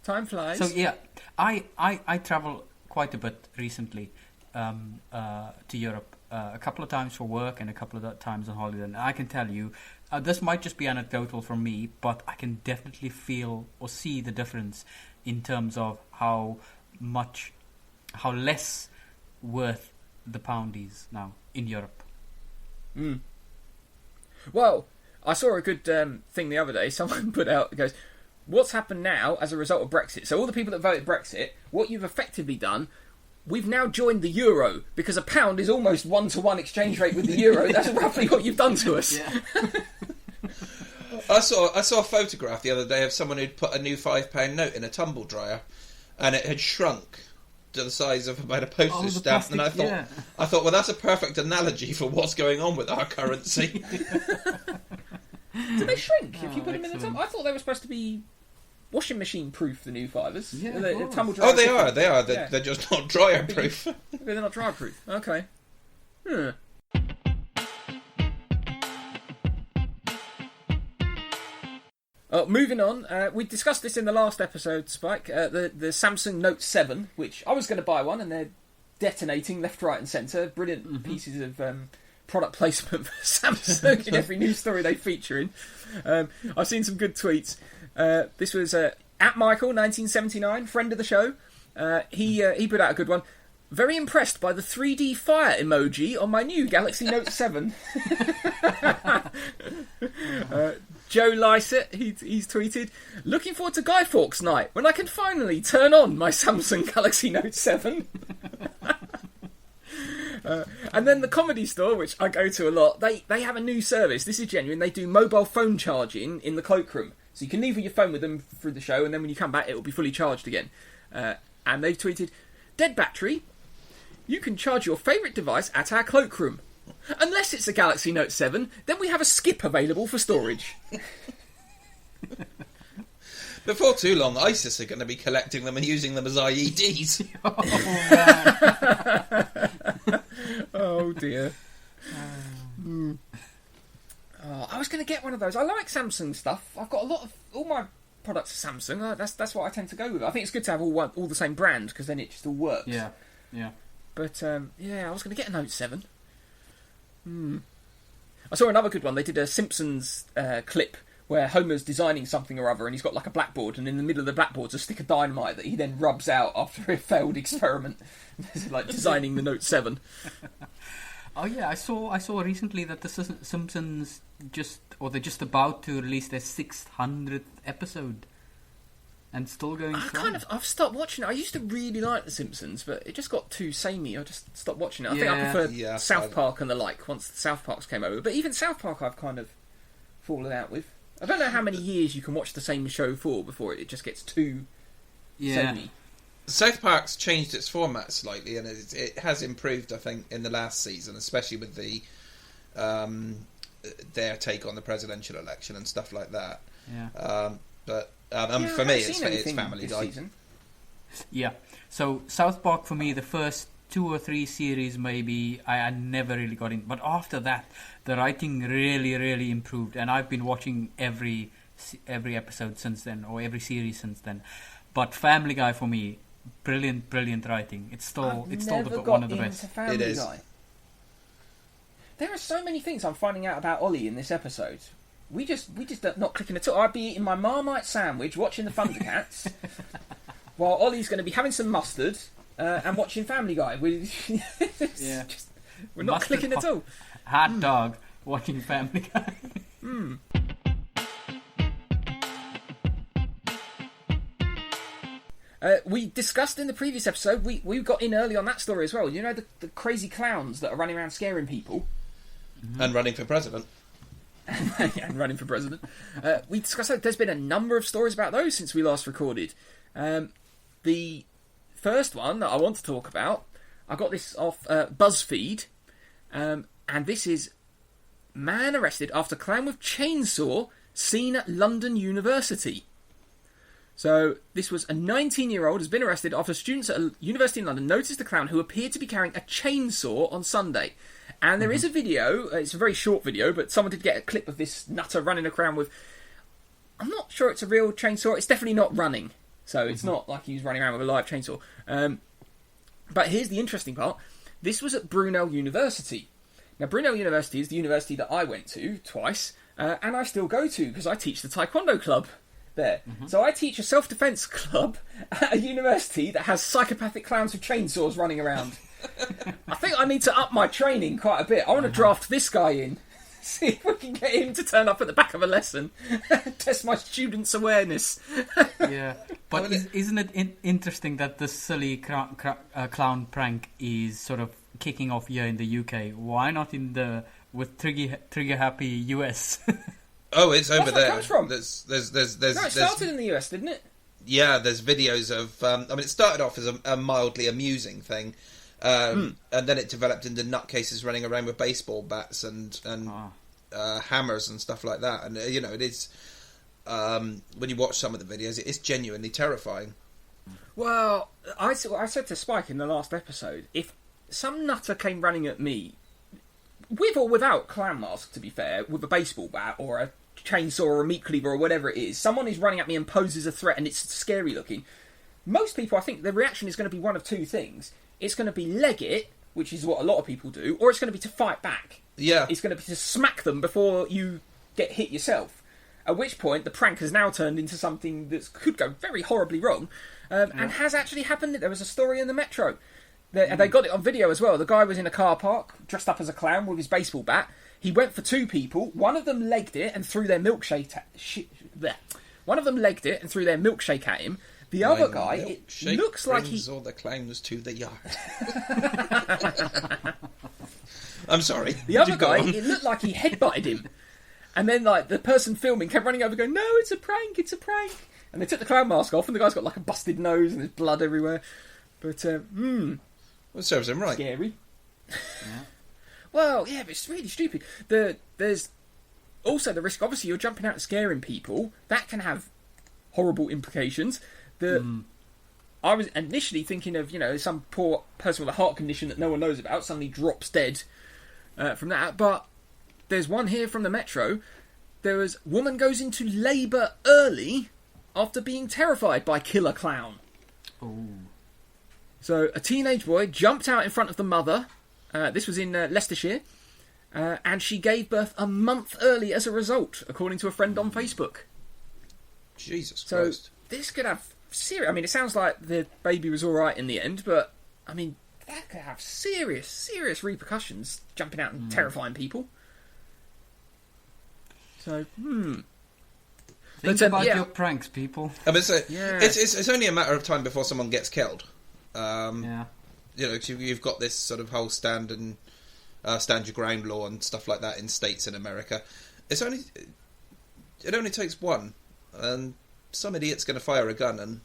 Time flies. So yeah, I travel quite a bit recently to Europe, a couple of times for work and a couple of times on holiday. And I can tell you, this might just be anecdotal from me, but I can definitely feel or see the difference in terms of how less worth the pound is now in Europe. Well, I saw a good thing the other day. Someone put out, it goes, what's happened now as a result of Brexit? So all the people that voted Brexit, what you've effectively done, we've now joined the euro because a pound is almost 1-to-1 exchange rate with the euro. That's roughly what you've done to us. Yeah. I saw a photograph the other day of someone who'd put a new £5 note in a tumble dryer, and it had shrunk to the size of about a postage stamp. Plastic, and I thought, well, that's a perfect analogy for what's going on with our currency. Do they shrink if you put them in the tumble? I thought they were supposed to be washing machine proof, the new fivers. Yeah, the tumble dryer. Oh, they are. They're just not dryer proof. They're not dryer proof. Okay. Moving on, we discussed this in the last episode, Spike. The Samsung Note 7, which I was going to buy one, and they're detonating left, right, and centre. Brilliant pieces of product placement for Samsung in every news story they feature in. I've seen some good tweets. This was at Michael 1979, friend of the show. He put out a good one. Very impressed by the 3D fire emoji on my new Galaxy Note 7. Joe Lysett, he's tweeted, looking forward to Guy Fawkes night when I can finally turn on my Samsung Galaxy Note 7. And then the Comedy Store, which I go to a lot, they have a new service. This is genuine. They do mobile phone charging in the cloakroom. So you can leave your phone with them through the show, and then when you come back, it will be fully charged again. And they've tweeted, dead battery, you can charge your favourite device at our cloakroom. Unless it's a Galaxy Note 7, then we have a skip available for storage. Before too long, ISIS are going to be collecting them and using them as IEDs. Oh dear. I was going to get one of those. I like Samsung stuff. I've got all my products are Samsung. That's what I tend to go with. I think it's good to have all the same brand because then it just all works. Yeah. But I was going to get a Note 7. I saw another good one. They did a Simpsons clip where Homer's designing something or other, and he's got like a blackboard, and in the middle of the blackboard's a stick of dynamite that he then rubs out after a failed experiment, like designing the Note 7. Oh yeah, I saw recently that the Simpsons they're just about to release their 600th episode. and still going strong. I've stopped watching it. I used to really like The Simpsons, but it just got too samey. I just stopped watching it. I think I prefer South Park and the like once the South Parks came over. But even South Park I've kind of fallen out with. I don't know how many years you can watch the same show for before it just gets too samey. South Park's changed its format slightly, and it has improved, I think, in the last season, especially with the their take on the presidential election and stuff like that. Yeah. But for me, it's Family Guy. Season. Yeah. So South Park for me, the first 2 or 3 series maybe I never really got in, but after that, the writing really, really improved, and I've been watching every episode since then, or every series since then. But Family Guy for me, brilliant writing. It's still one of the best. Family Guy. There are so many things I'm finding out about Ollie in this episode. We just not clicking at all. I'd be eating my Marmite sandwich, watching the Thundercats, while Ollie's going to be having some mustard and watching Family Guy. We're not clicking at all. Hot dog, watching Family Guy. We discussed in the previous episode, we got in early on that story as well. You know, the crazy clowns that are running around scaring people. And running for president. And running for president. We discussed that there's been a number of stories about those since we last recorded. The first one that I want to talk about, I got this off BuzzFeed, and this is man arrested after clown with chainsaw seen at London University. So this was a 19-year-old has been arrested after students at a university in London noticed the clown who appeared to be carrying a chainsaw on Sunday. And there is a video, it's a very short video, but someone did get a clip of this nutter running around with... I'm not sure it's a real chainsaw, it's definitely not running. So it's not like he was running around with a live chainsaw. But here's the interesting part. This was at Brunel University. Now, Brunel University is the university that I went to twice, and I still go to because I teach the Taekwondo club there. So I teach a self-defense club at a university that has psychopathic clowns with chainsaws running around. I think I need to up my training quite a bit. I want to draft this guy in. See if we can get him to turn up at the back of a lesson. Test my students' awareness. Yeah. But isn't it interesting that the silly clown prank is sort of kicking off here in the UK? Why not with trigger happy US? Oh, it's over there. That's where it comes from. It started in the US, didn't it? Yeah, there's videos of... it started off as a mildly amusing thing, and then it developed into nutcases running around with baseball bats and hammers and stuff like that. And, it is... when you watch some of the videos, it is genuinely terrifying. Well, I said to Spike in the last episode, if some nutter came running at me, with or without clown mask, to be fair, with a baseball bat or a chainsaw or a meat cleaver or whatever it is, someone is running at me and poses a threat and it's scary looking, most people, I think, the reaction is going to be one of two things. It's going to be leg it, which is what a lot of people do, or it's going to be to fight back. Yeah. It's going to be to smack them before you get hit yourself. At which point, the prank has now turned into something that could go very horribly wrong, and has actually happened. There was a story in the Metro. And they got it on video as well. The guy was in a car park, dressed up as a clown with his baseball bat. He went for 2 people. One of them legged it and threw their milkshake at him. The other guy, it looks like he... all the clowns to the yard. I'm sorry. The other guy, it looked like he headbutted him. And then, the person filming kept running over going, "No, it's a prank, it's a prank." And they took the clown mask off, and the guy's got, a busted nose and there's blood everywhere. But, Well, serves him right. Scary. Yeah. Well, yeah, but it's really stupid. There's also the risk, obviously, you're jumping out and scaring people. That can have horrible implications. I was initially thinking of, some poor person with a heart condition that no one knows about suddenly drops dead from that. But there's one here from the Metro. There was woman goes into labour early after being terrified by killer clown. Oh. So a teenage boy jumped out in front of the mother. This was in Leicestershire. And she gave birth a month early as a result, according to a friend on Facebook. Jesus So Christ. this could have serious... it sounds like the baby was all right in the end, but, that could have serious, serious repercussions, jumping out and terrifying people. So, Think about your pranks, people. I mean, it's only a matter of time before someone gets killed. Yeah. You know, you've got this sort of whole stand your ground law and stuff like that in states in America. It only takes one, and some idiot's going to fire a gun, and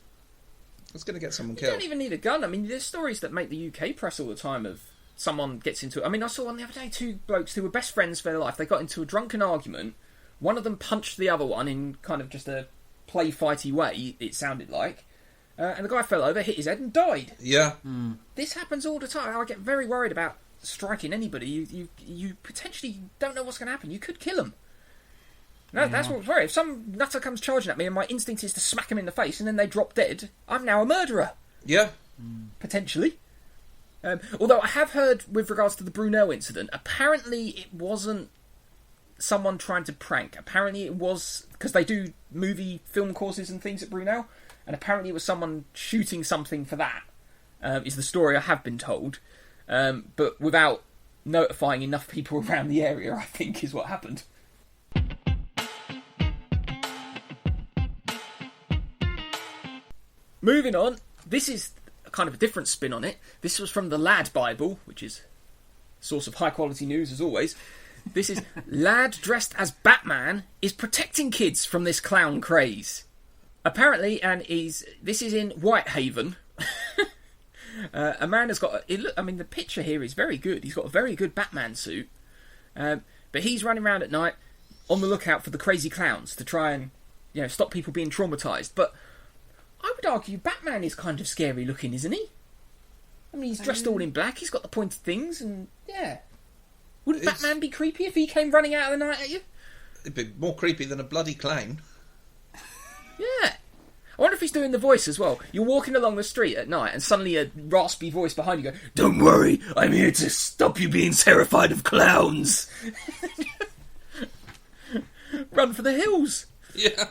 it's going to get someone killed. You don't even need a gun. I mean, there's stories that make the UK press all the time of someone gets into it. I mean, I saw one the other day, two blokes who were best friends for their life. They got into a drunken argument. One of them punched the other one in kind of just a play fighty way, it sounded like. And the guy fell over, hit his head and died. Yeah. This happens all the time. I get very worried about striking anybody. You potentially don't know what's going to happen. You could kill them. That's what's worrying. If some nutter comes charging at me and my instinct is to smack him in the face and then they drop dead, I'm now a murderer. Yeah. Potentially. Although I have heard, with regards to the Brunel incident, apparently it wasn't someone trying to prank. Apparently it was, because they do film courses and things at Brunel, and apparently it was someone shooting something for that, is the story I have been told. But without notifying enough people around the area, I think, is what happened. Moving on, this is kind of a different spin on it. This was from the Lad Bible, which is a source of high quality news as always. This is lad dressed as Batman is protecting kids from this clown craze. Apparently, this is in Whitehaven. A man has got the picture here is very good. He's got a very good Batman suit, but he's running around at night on the lookout for the crazy clowns to try and stop people being traumatised. But I would argue Batman is kind of scary looking, isn't he? I mean, he's dressed all in black. He's got the pointed things, and wouldn't Batman be creepy if he came running out of the night at you? It'd be more creepy than a bloody clown. Yeah. I wonder if he's doing the voice as well. You're walking along the street at night and suddenly a raspy voice behind you goes, "Don't worry, I'm here to stop you being terrified of clowns." Run for the hills. Yeah.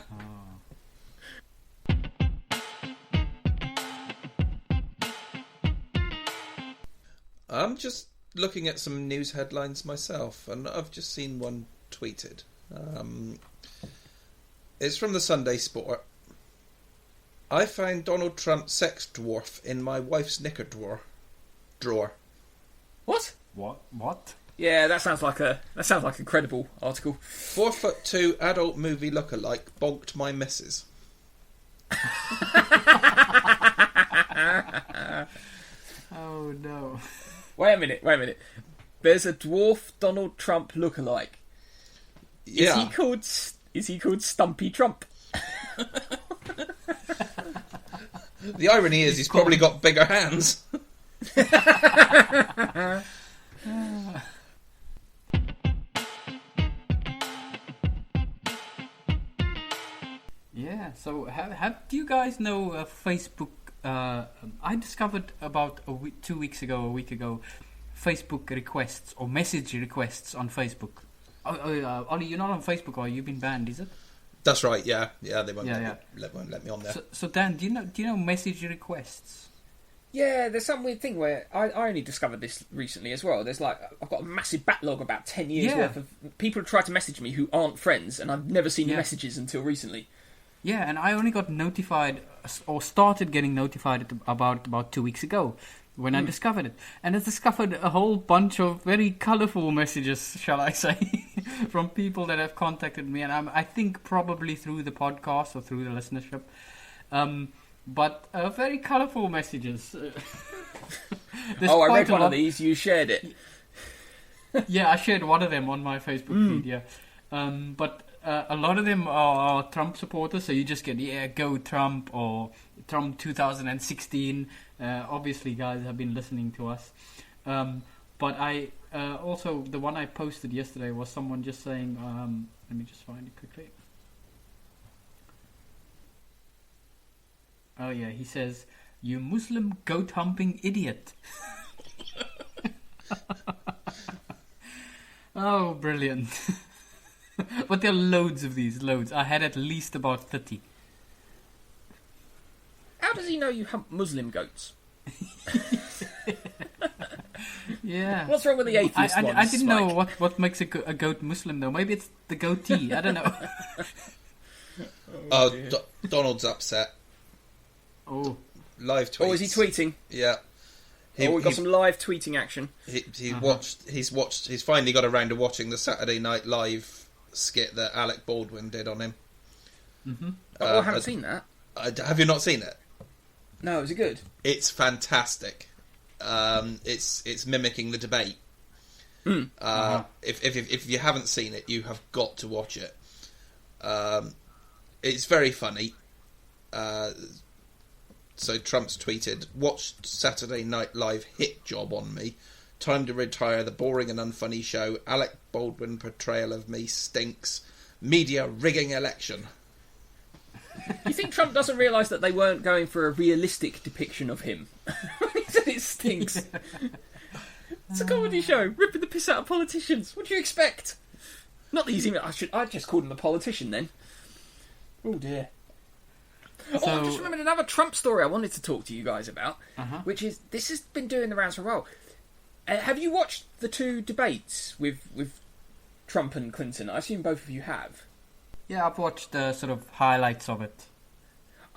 I'm just looking at some news headlines myself, and I've just seen one tweeted. It's from the Sunday Sport. I found Donald Trump's sex dwarf in my wife's knicker drawer. What? What? Yeah, that sounds like a credible article. 4'2" adult movie lookalike bonked my missus. Oh no. Wait a minute. There's a dwarf Donald Trump lookalike. Yeah. Is he called Stumpy Trump? The irony is he's probably got bigger hands. Yeah, so do you guys know Facebook? I discovered about 2 weeks ago, a week ago, Facebook requests or message requests on Facebook. Ollie, you're not on Facebook, or you've been banned, is it? That's right. Yeah. They won't let me on there. So Dan, do you know message requests? Yeah, there's some weird thing where I only discovered this recently as well. There's I've got a massive backlog, about 10 years worth of people who try to message me who aren't friends, and I've never seen the messages until recently. Yeah, and I only got notified, or started getting notified about 2 weeks ago, when I discovered it. And I discovered a whole bunch of very colourful messages, shall I say, from people that have contacted me, and I think probably through the podcast or through the listenership. But very colourful messages. I read one of these, you shared it. Yeah, I shared one of them on my Facebook feed, yeah. But a lot of them are Trump supporters, so you just get, go Trump, or Trump 2016. Obviously, guys have been listening to us. But I also, the one I posted yesterday was someone just saying, let me just find it quickly. Oh yeah, he says, "You Muslim goat-humping idiot." Oh, brilliant. But there are loads of these, loads. I had at least about 30. How does he know you hump Muslim goats? Yeah. What's wrong with the atheist ones, I didn't know Spike? what makes a goat Muslim, though. Maybe it's the goatee. I don't know. Donald's upset. Oh. Live tweets. Oh, is he tweeting? Yeah. We've got some live tweeting action. He's finally got around to watching the Saturday Night Live skit that Alec Baldwin did on him. Mm-hmm. I haven't seen that. Have you not seen it? No, is it good? It's fantastic. It's mimicking the debate. If you haven't seen it, you have got to watch it. It's very funny. So Trump's tweeted, "Watched Saturday Night Live hit job on me. Time to retire the boring and unfunny show. Alec Baldwin portrayal of me stinks. Media rigging election." You think Trump doesn't realise that they weren't going for a realistic depiction of him? He said it stinks. It's a comedy show, ripping the piss out of politicians. What do you expect? Not that he's even... I'd just called him a politician then. Oh dear. I just remembered another Trump story I wanted to talk to you guys about, which is, this has been doing the rounds for a while. Have you watched the two debates with Trump and Clinton? I assume both of you have. Yeah, I've watched the sort of highlights of it.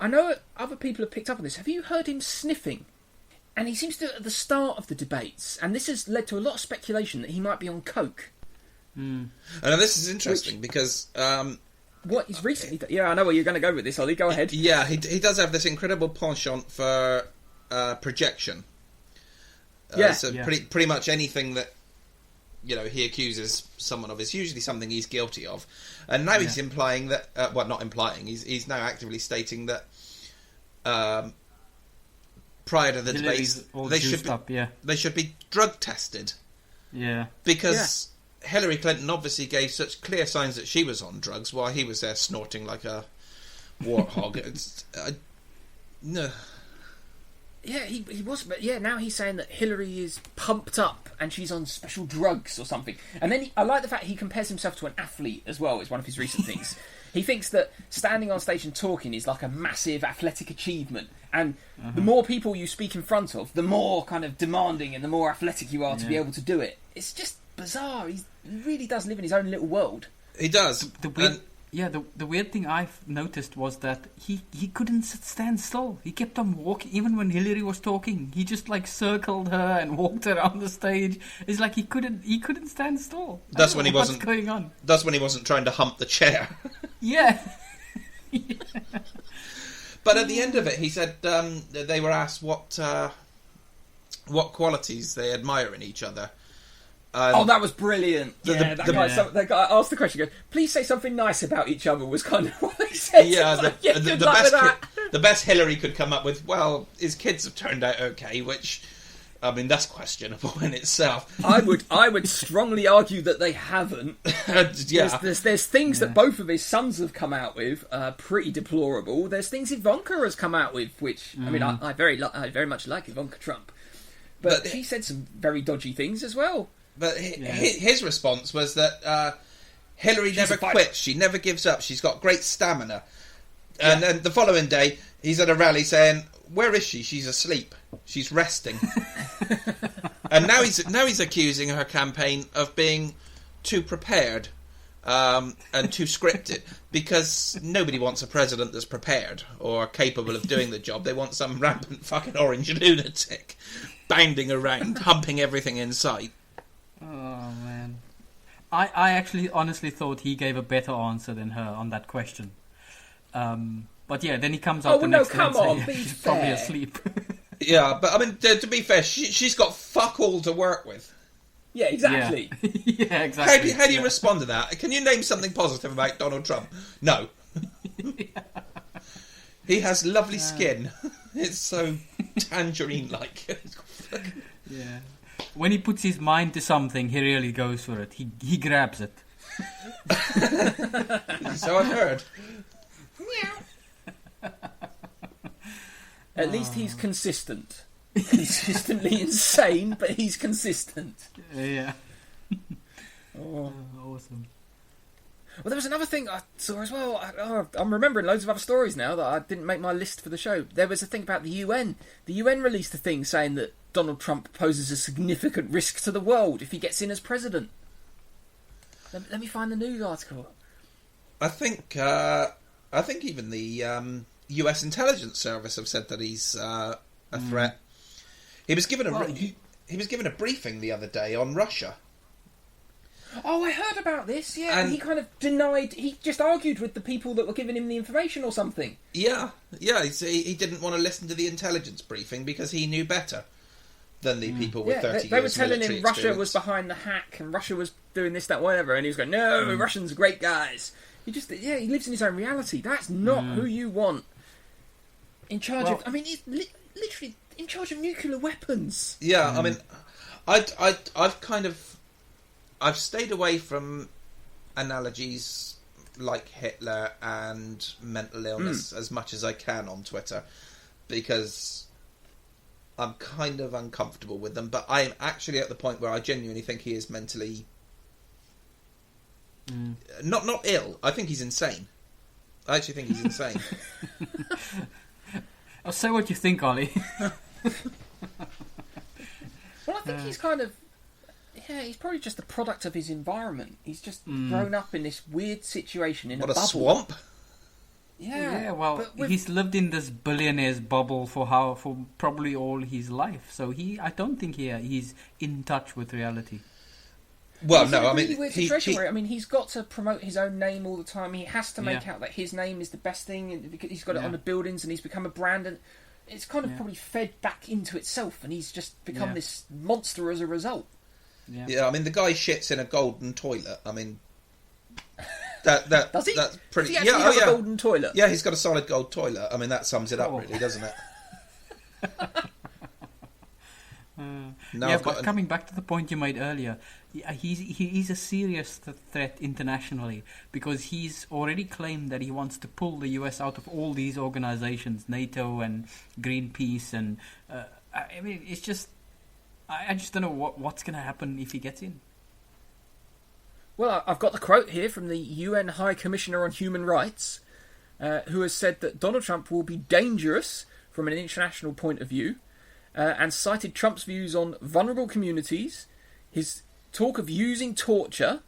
I know other people have picked up on this. Have you heard him sniffing? And he seems to at the start of the debates, and this has led to a lot of speculation that he might be on coke. And this is interesting because... what he's recently done... Yeah, I know where you're going to go with this, Ollie. Go ahead. Yeah, he does have this incredible penchant for projection. So pretty much anything that he accuses someone of is usually something he's guilty of. And now he's implying that... well, not implying. He's now actively stating that prior to the debates, they should be drug tested. Yeah. Because... Hillary Clinton obviously gave such clear signs that she was on drugs while he was there snorting like a warthog. No. Yeah, he was, but now he's saying that Hillary is pumped up and she's on special drugs or something. And then I like the fact he compares himself to an athlete as well, is one of his recent things. He thinks that standing on stage and talking is like a massive athletic achievement. And the more people you speak in front of, the more kind of demanding and the more athletic you are to be able to do it. It's just bizarre. He really does live in his own little world. He does. The weird thing I've noticed was that he couldn't stand still. He kept on walking, even when Hillary was talking. He just circled her and walked around the stage. It's like he couldn't stand still. That's when he wasn't. What's going on? That's when he wasn't trying to hump the chair. Yeah. But at the end of it, he said they were asked what qualities they admire in each other. That was brilliant. That guy asked the question, goes, "Please say something nice about each other," was kind of what they said. Yeah, the best Hillary could come up with, well, his kids have turned out okay, which, I mean, that's questionable in itself. I would strongly argue that they haven't. There's things that both of his sons have come out with, pretty deplorable. There's things Ivanka has come out with, which, I mean, I very much like Ivanka Trump. But she said some very dodgy things as well. But his response was that Hillary never quits. She never gives up. She's got great stamina. And then the following day, he's at a rally saying, "Where is she? She's asleep. She's resting." And now he's accusing her campaign of being too prepared and too scripted, because nobody wants a president that's prepared or capable of doing the job. They want some rampant fucking orange lunatic bounding around, humping everything in sight. Oh man, I actually honestly thought he gave a better answer than her on that question. But yeah, then he comes up next day and says she's probably asleep. Yeah, but I mean, to be fair, she's got fuck all to work with. Yeah, exactly. Yeah, exactly. How do you respond to that? Can you name something positive about Donald Trump? No. He has lovely skin. It's so tangerine-like. Yeah. When he puts his mind to something, he really goes for it. He grabs it. So I've heard. At least he's consistent. Consistently insane, but he's consistent. Yeah. Awesome. Well, there was another thing I saw as well. I'm remembering loads of other stories now that I didn't make my list for the show. There was a thing about the UN. The UN released a thing saying that Donald Trump poses a significant risk to the world if he gets in as president. Let me find the news article. I think I think even the U.S. intelligence service have said that he's a threat. He was given he was given a briefing the other day on Russia. Oh, I heard about this, yeah. And he kind of denied... He just argued with the people that were giving him the information or something. Yeah. He didn't want to listen to the intelligence briefing because he knew better than the people with 30 years they were telling military him Russia experience. was behind the hack and Russia was doing this, that, whatever, and he was going, no, Russians are great guys. He lives in his own reality. That's not who you want in charge of... I mean, he's literally in charge of nuclear weapons. Yeah, I mean, I've stayed away from analogies like Hitler and mental illness as much as I can on Twitter because I'm kind of uncomfortable with them. But I'm actually at the point where I genuinely think he is mentally not ill. I think he's insane. I actually think he's insane. I'll say what you think, Ollie. Well, I think he's kind of... Yeah, he's probably just the product of his environment. He's just grown up in this weird situation in a bubble. Swamp? Yeah, well, he's lived in this billionaire's bubble for probably all his life. So I don't think he's in touch with reality. Well, he's no, in a I mean, really weird situation where, I mean, he's got to promote his own name all the time. He has to make out that his name is the best thing because he's got it on the buildings and he's become a brand, and it's kind of probably fed back into itself, and he's just become this monster as a result. Yeah, I mean, the guy shits in a golden toilet. I mean, does he? That's pretty. Does he actually have a golden toilet? Yeah, he's got a solid gold toilet. I mean, that sums it up, really, doesn't it? But coming back to the point you made earlier, he's a serious threat internationally because he's already claimed that he wants to pull the US out of all these organizations, NATO and Greenpeace, and I mean, it's just. I just don't know what's going to happen if he gets in. Well, I've got the quote here from the UN High Commissioner on Human Rights, who has said that Donald Trump will be dangerous from an international point of view, and cited Trump's views on vulnerable communities, his talk of using torture,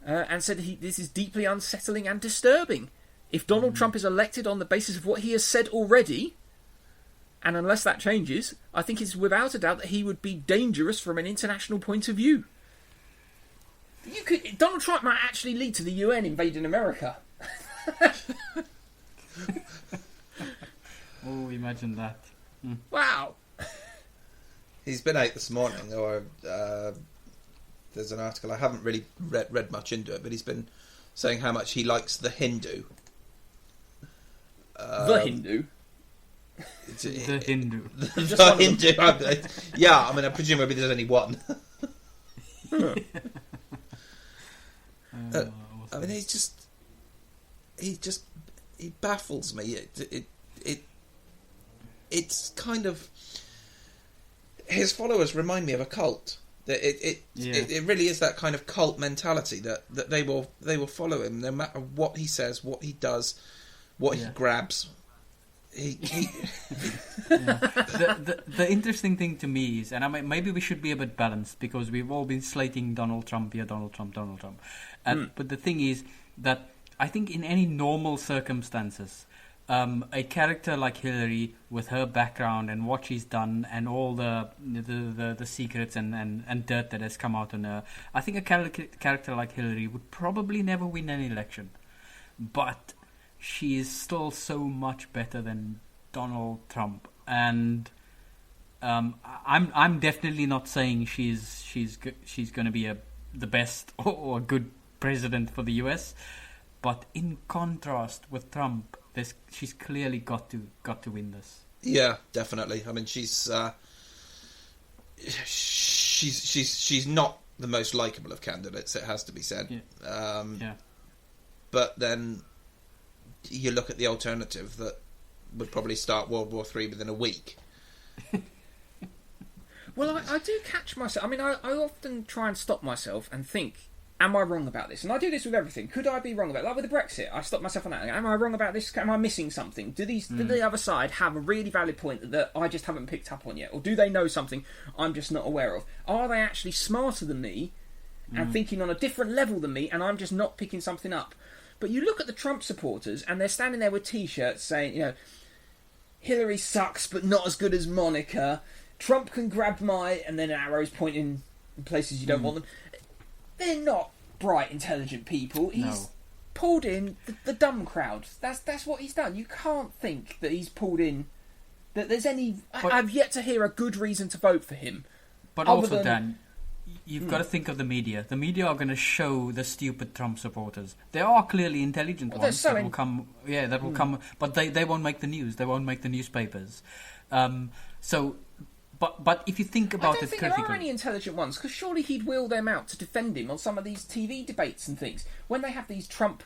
and said this is deeply unsettling and disturbing. If Donald Trump is elected on the basis of what he has said already... And unless that changes, I think it's without a doubt that he would be dangerous from an international point of view. Donald Trump might actually lead to the UN invading America. Oh, imagine that. Wow. He's been out this morning, or there's an article, I haven't really read much into it, but he's been saying how much he likes the Hindu. The Hindu? The Hindu. The Hindu. Yeah, I mean, I presume maybe there's only one. I mean, he baffles me. It's kind of, his followers remind me of a cult. It really is that kind of cult mentality that they will follow him no matter what he says, what he does, what he grabs. The interesting thing to me is, and I mean, maybe we should be a bit balanced because we've all been slating Donald Trump here, Donald Trump. But the thing is that I think in any normal circumstances, a character like Hillary, with her background and what she's done and all the secrets and dirt that has come out on her, I think a character like Hillary would probably never win an election. But she is still so much better than Donald Trump, and I'm definitely not saying she's going to be the best or a good president for the US, but in contrast with Trump, she's clearly got to win this. Yeah, definitely. I mean, she's not the most likable of candidates. It has to be said. Yeah. But then you look at the alternative that would probably start World War III within a week. Well, I do catch myself. I mean, I often try and stop myself and think, am I wrong about this? And I do this with everything. Could I be wrong about it? Like with the Brexit, I stop myself on that. Am I wrong about this? Am I missing something? Do the other side have a really valid point that I just haven't picked up on yet? Or do they know something I'm just not aware of? Are they actually smarter than me and thinking on a different level than me, and I'm just not picking something up? But you look at the Trump supporters, and they're standing there with T-shirts saying, you know, Hillary sucks, but not as good as Monica. Trump can grab my... And then arrows pointing in places you don't want them. They're not bright, intelligent people. He's pulled in the dumb crowd. That's what he's done. You can't think that he's pulled in... That there's any... I've yet to hear a good reason to vote for him. But also, Dan, you've got to think of the media. The media are going to show the stupid Trump supporters. There are clearly intelligent ones that will come. Yeah, that will come. But they won't make the news. They won't make the newspapers. But if you think about it critically... I don't think there are any intelligent ones, because surely he'd wheel them out to defend him on some of these TV debates and things. When they have these Trump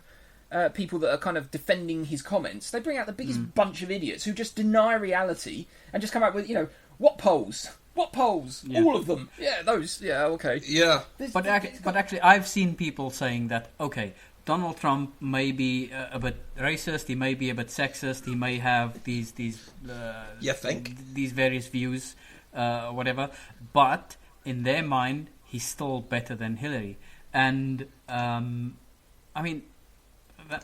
people that are kind of defending his comments, they bring out the biggest bunch of idiots who just deny reality and just come out with, you know, what polls? What polls? Yeah. All of them. Yeah, those. Yeah, okay. Yeah. But actually, I've seen people saying that, okay, Donald Trump may be a bit racist, he may be a bit sexist, he may have these various views, whatever, but in their mind, he's still better than Hillary. And, I mean,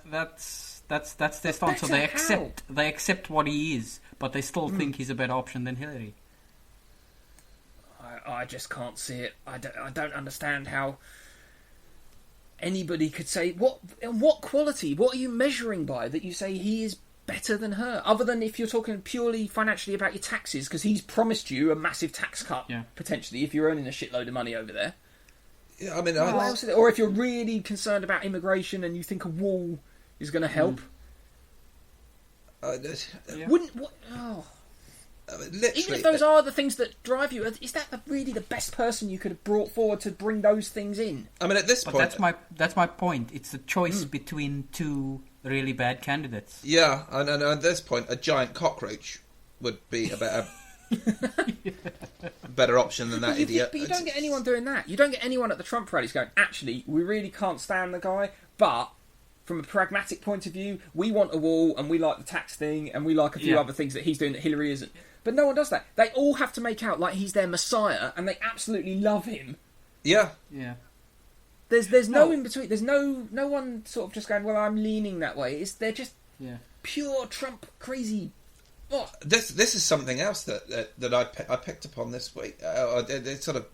that's their stance. So they accept what he is, but they still think he's a better option than Hillary. I just can't see it. I don't understand how anybody could say what quality. What are you measuring by that you say he is better than her? Other than if you're talking purely financially about your taxes, because he's promised you a massive tax cut potentially if you're earning a shitload of money over there. Yeah, I mean, what else is it? Or if you're really concerned about immigration and you think a wall is going to help, wouldn't what? Oh. Even if those are the things that drive you, is that really the best person you could have brought forward to bring those things in? I mean, at this point... That's my point. It's a choice between two really bad candidates. Yeah, and at this point, a giant cockroach would be a better option than that idiot. But you don't get anyone doing that. You don't get anyone at the Trump rallies going, actually, we really can't stand the guy, but... From a pragmatic point of view, we want a wall and we like the tax thing and we like a few other things that he's doing that Hillary isn't. But no one does that. They all have to make out like he's their messiah and they absolutely love him. Yeah. Yeah. There's no in between. There's no one sort of just going, well, I'm leaning that way. They're just pure Trump crazy. Oh. This is something else that I picked up on this week. It sort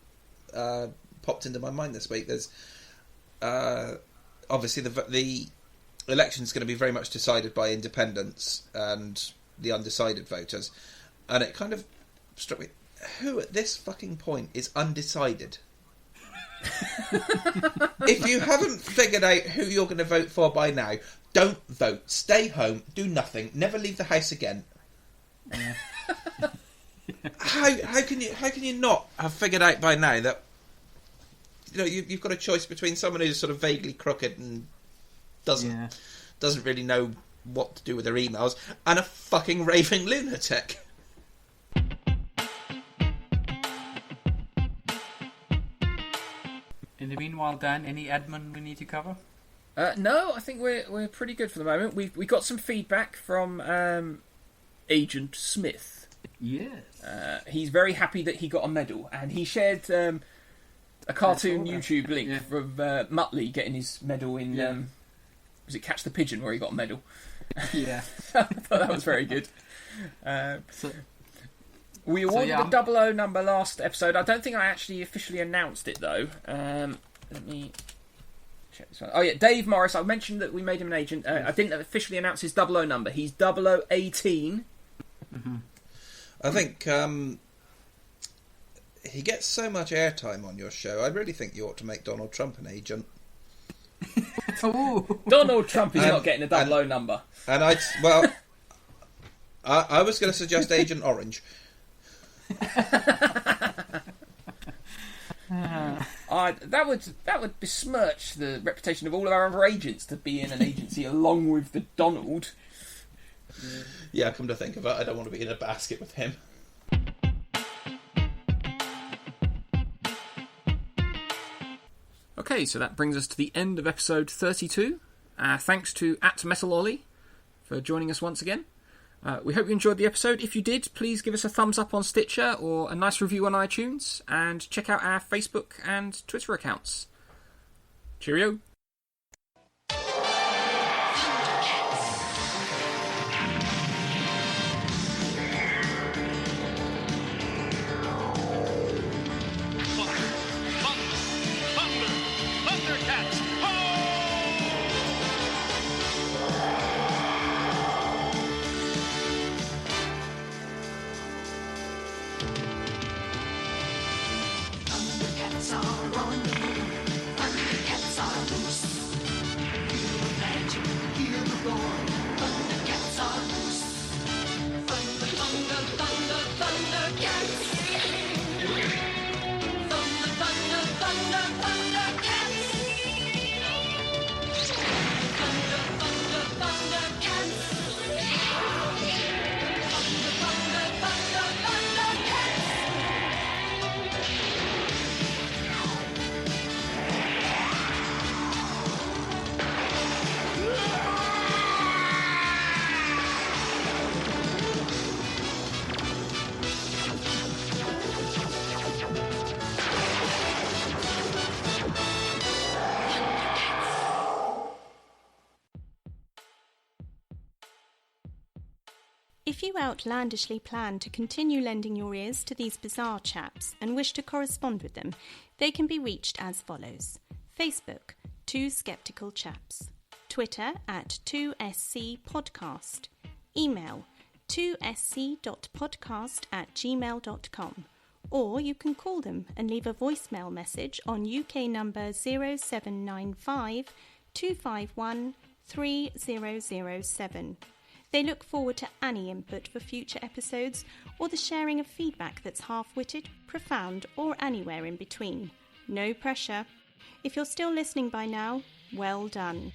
of popped into my mind this week. There's obviously the election's going to be very much decided by independents and the undecided voters, and it kind of struck me, who at this fucking point is undecided? If you haven't figured out who you're going to vote for by now, don't vote. Stay home, do nothing, never leave the house again. Yeah. How can you not have figured out by now that, you know, you've got a choice between someone who's sort of vaguely crooked and doesn't really know what to do with their emails, and a fucking raving lunatic. In the meanwhile, Dan, any admin we need to cover? No, I think we're pretty good for the moment. We got some feedback from Agent Smith. Yes. He's very happy that he got a medal, and he shared a cartoon YouTube link from Muttley getting his medal in. Was it Catch the Pigeon where he got a medal? Yeah. I thought that was very good. We awarded the 00 number last episode. I don't think I actually officially announced it though. Let me check this one. Oh yeah, Dave Morris. I mentioned that we made him an agent. I didn't officially announce his 00 number. He's 0018. Mm-hmm. I think he gets so much airtime on your show. I really think you ought to make Donald Trump an agent. Donald Trump is not getting a 00 number. And I was going to suggest Agent Orange. That would besmirch the reputation of all of our other agents to be in an agency along with the Donald. Yeah, come to think of it, I don't want to be in a basket with him. Okay, so that brings us to the end of episode 32. Thanks to @MetalOllie for joining us once again. We hope you enjoyed the episode. If you did, please give us a thumbs up on Stitcher or a nice review on iTunes, and check out our Facebook and Twitter accounts. Cheerio. If you outlandishly plan to continue lending your ears to these bizarre chaps and wish to correspond with them, they can be reached as follows. Facebook, 2 Skeptical Chaps. Twitter at 2SC Podcast. Email 2sc.podcast@gmail.com. Or you can call them and leave a voicemail message on UK number 0795 251 3007. They look forward to any input for future episodes or the sharing of feedback that's half-witted, profound, or anywhere in between. No pressure. If you're still listening by now, well done.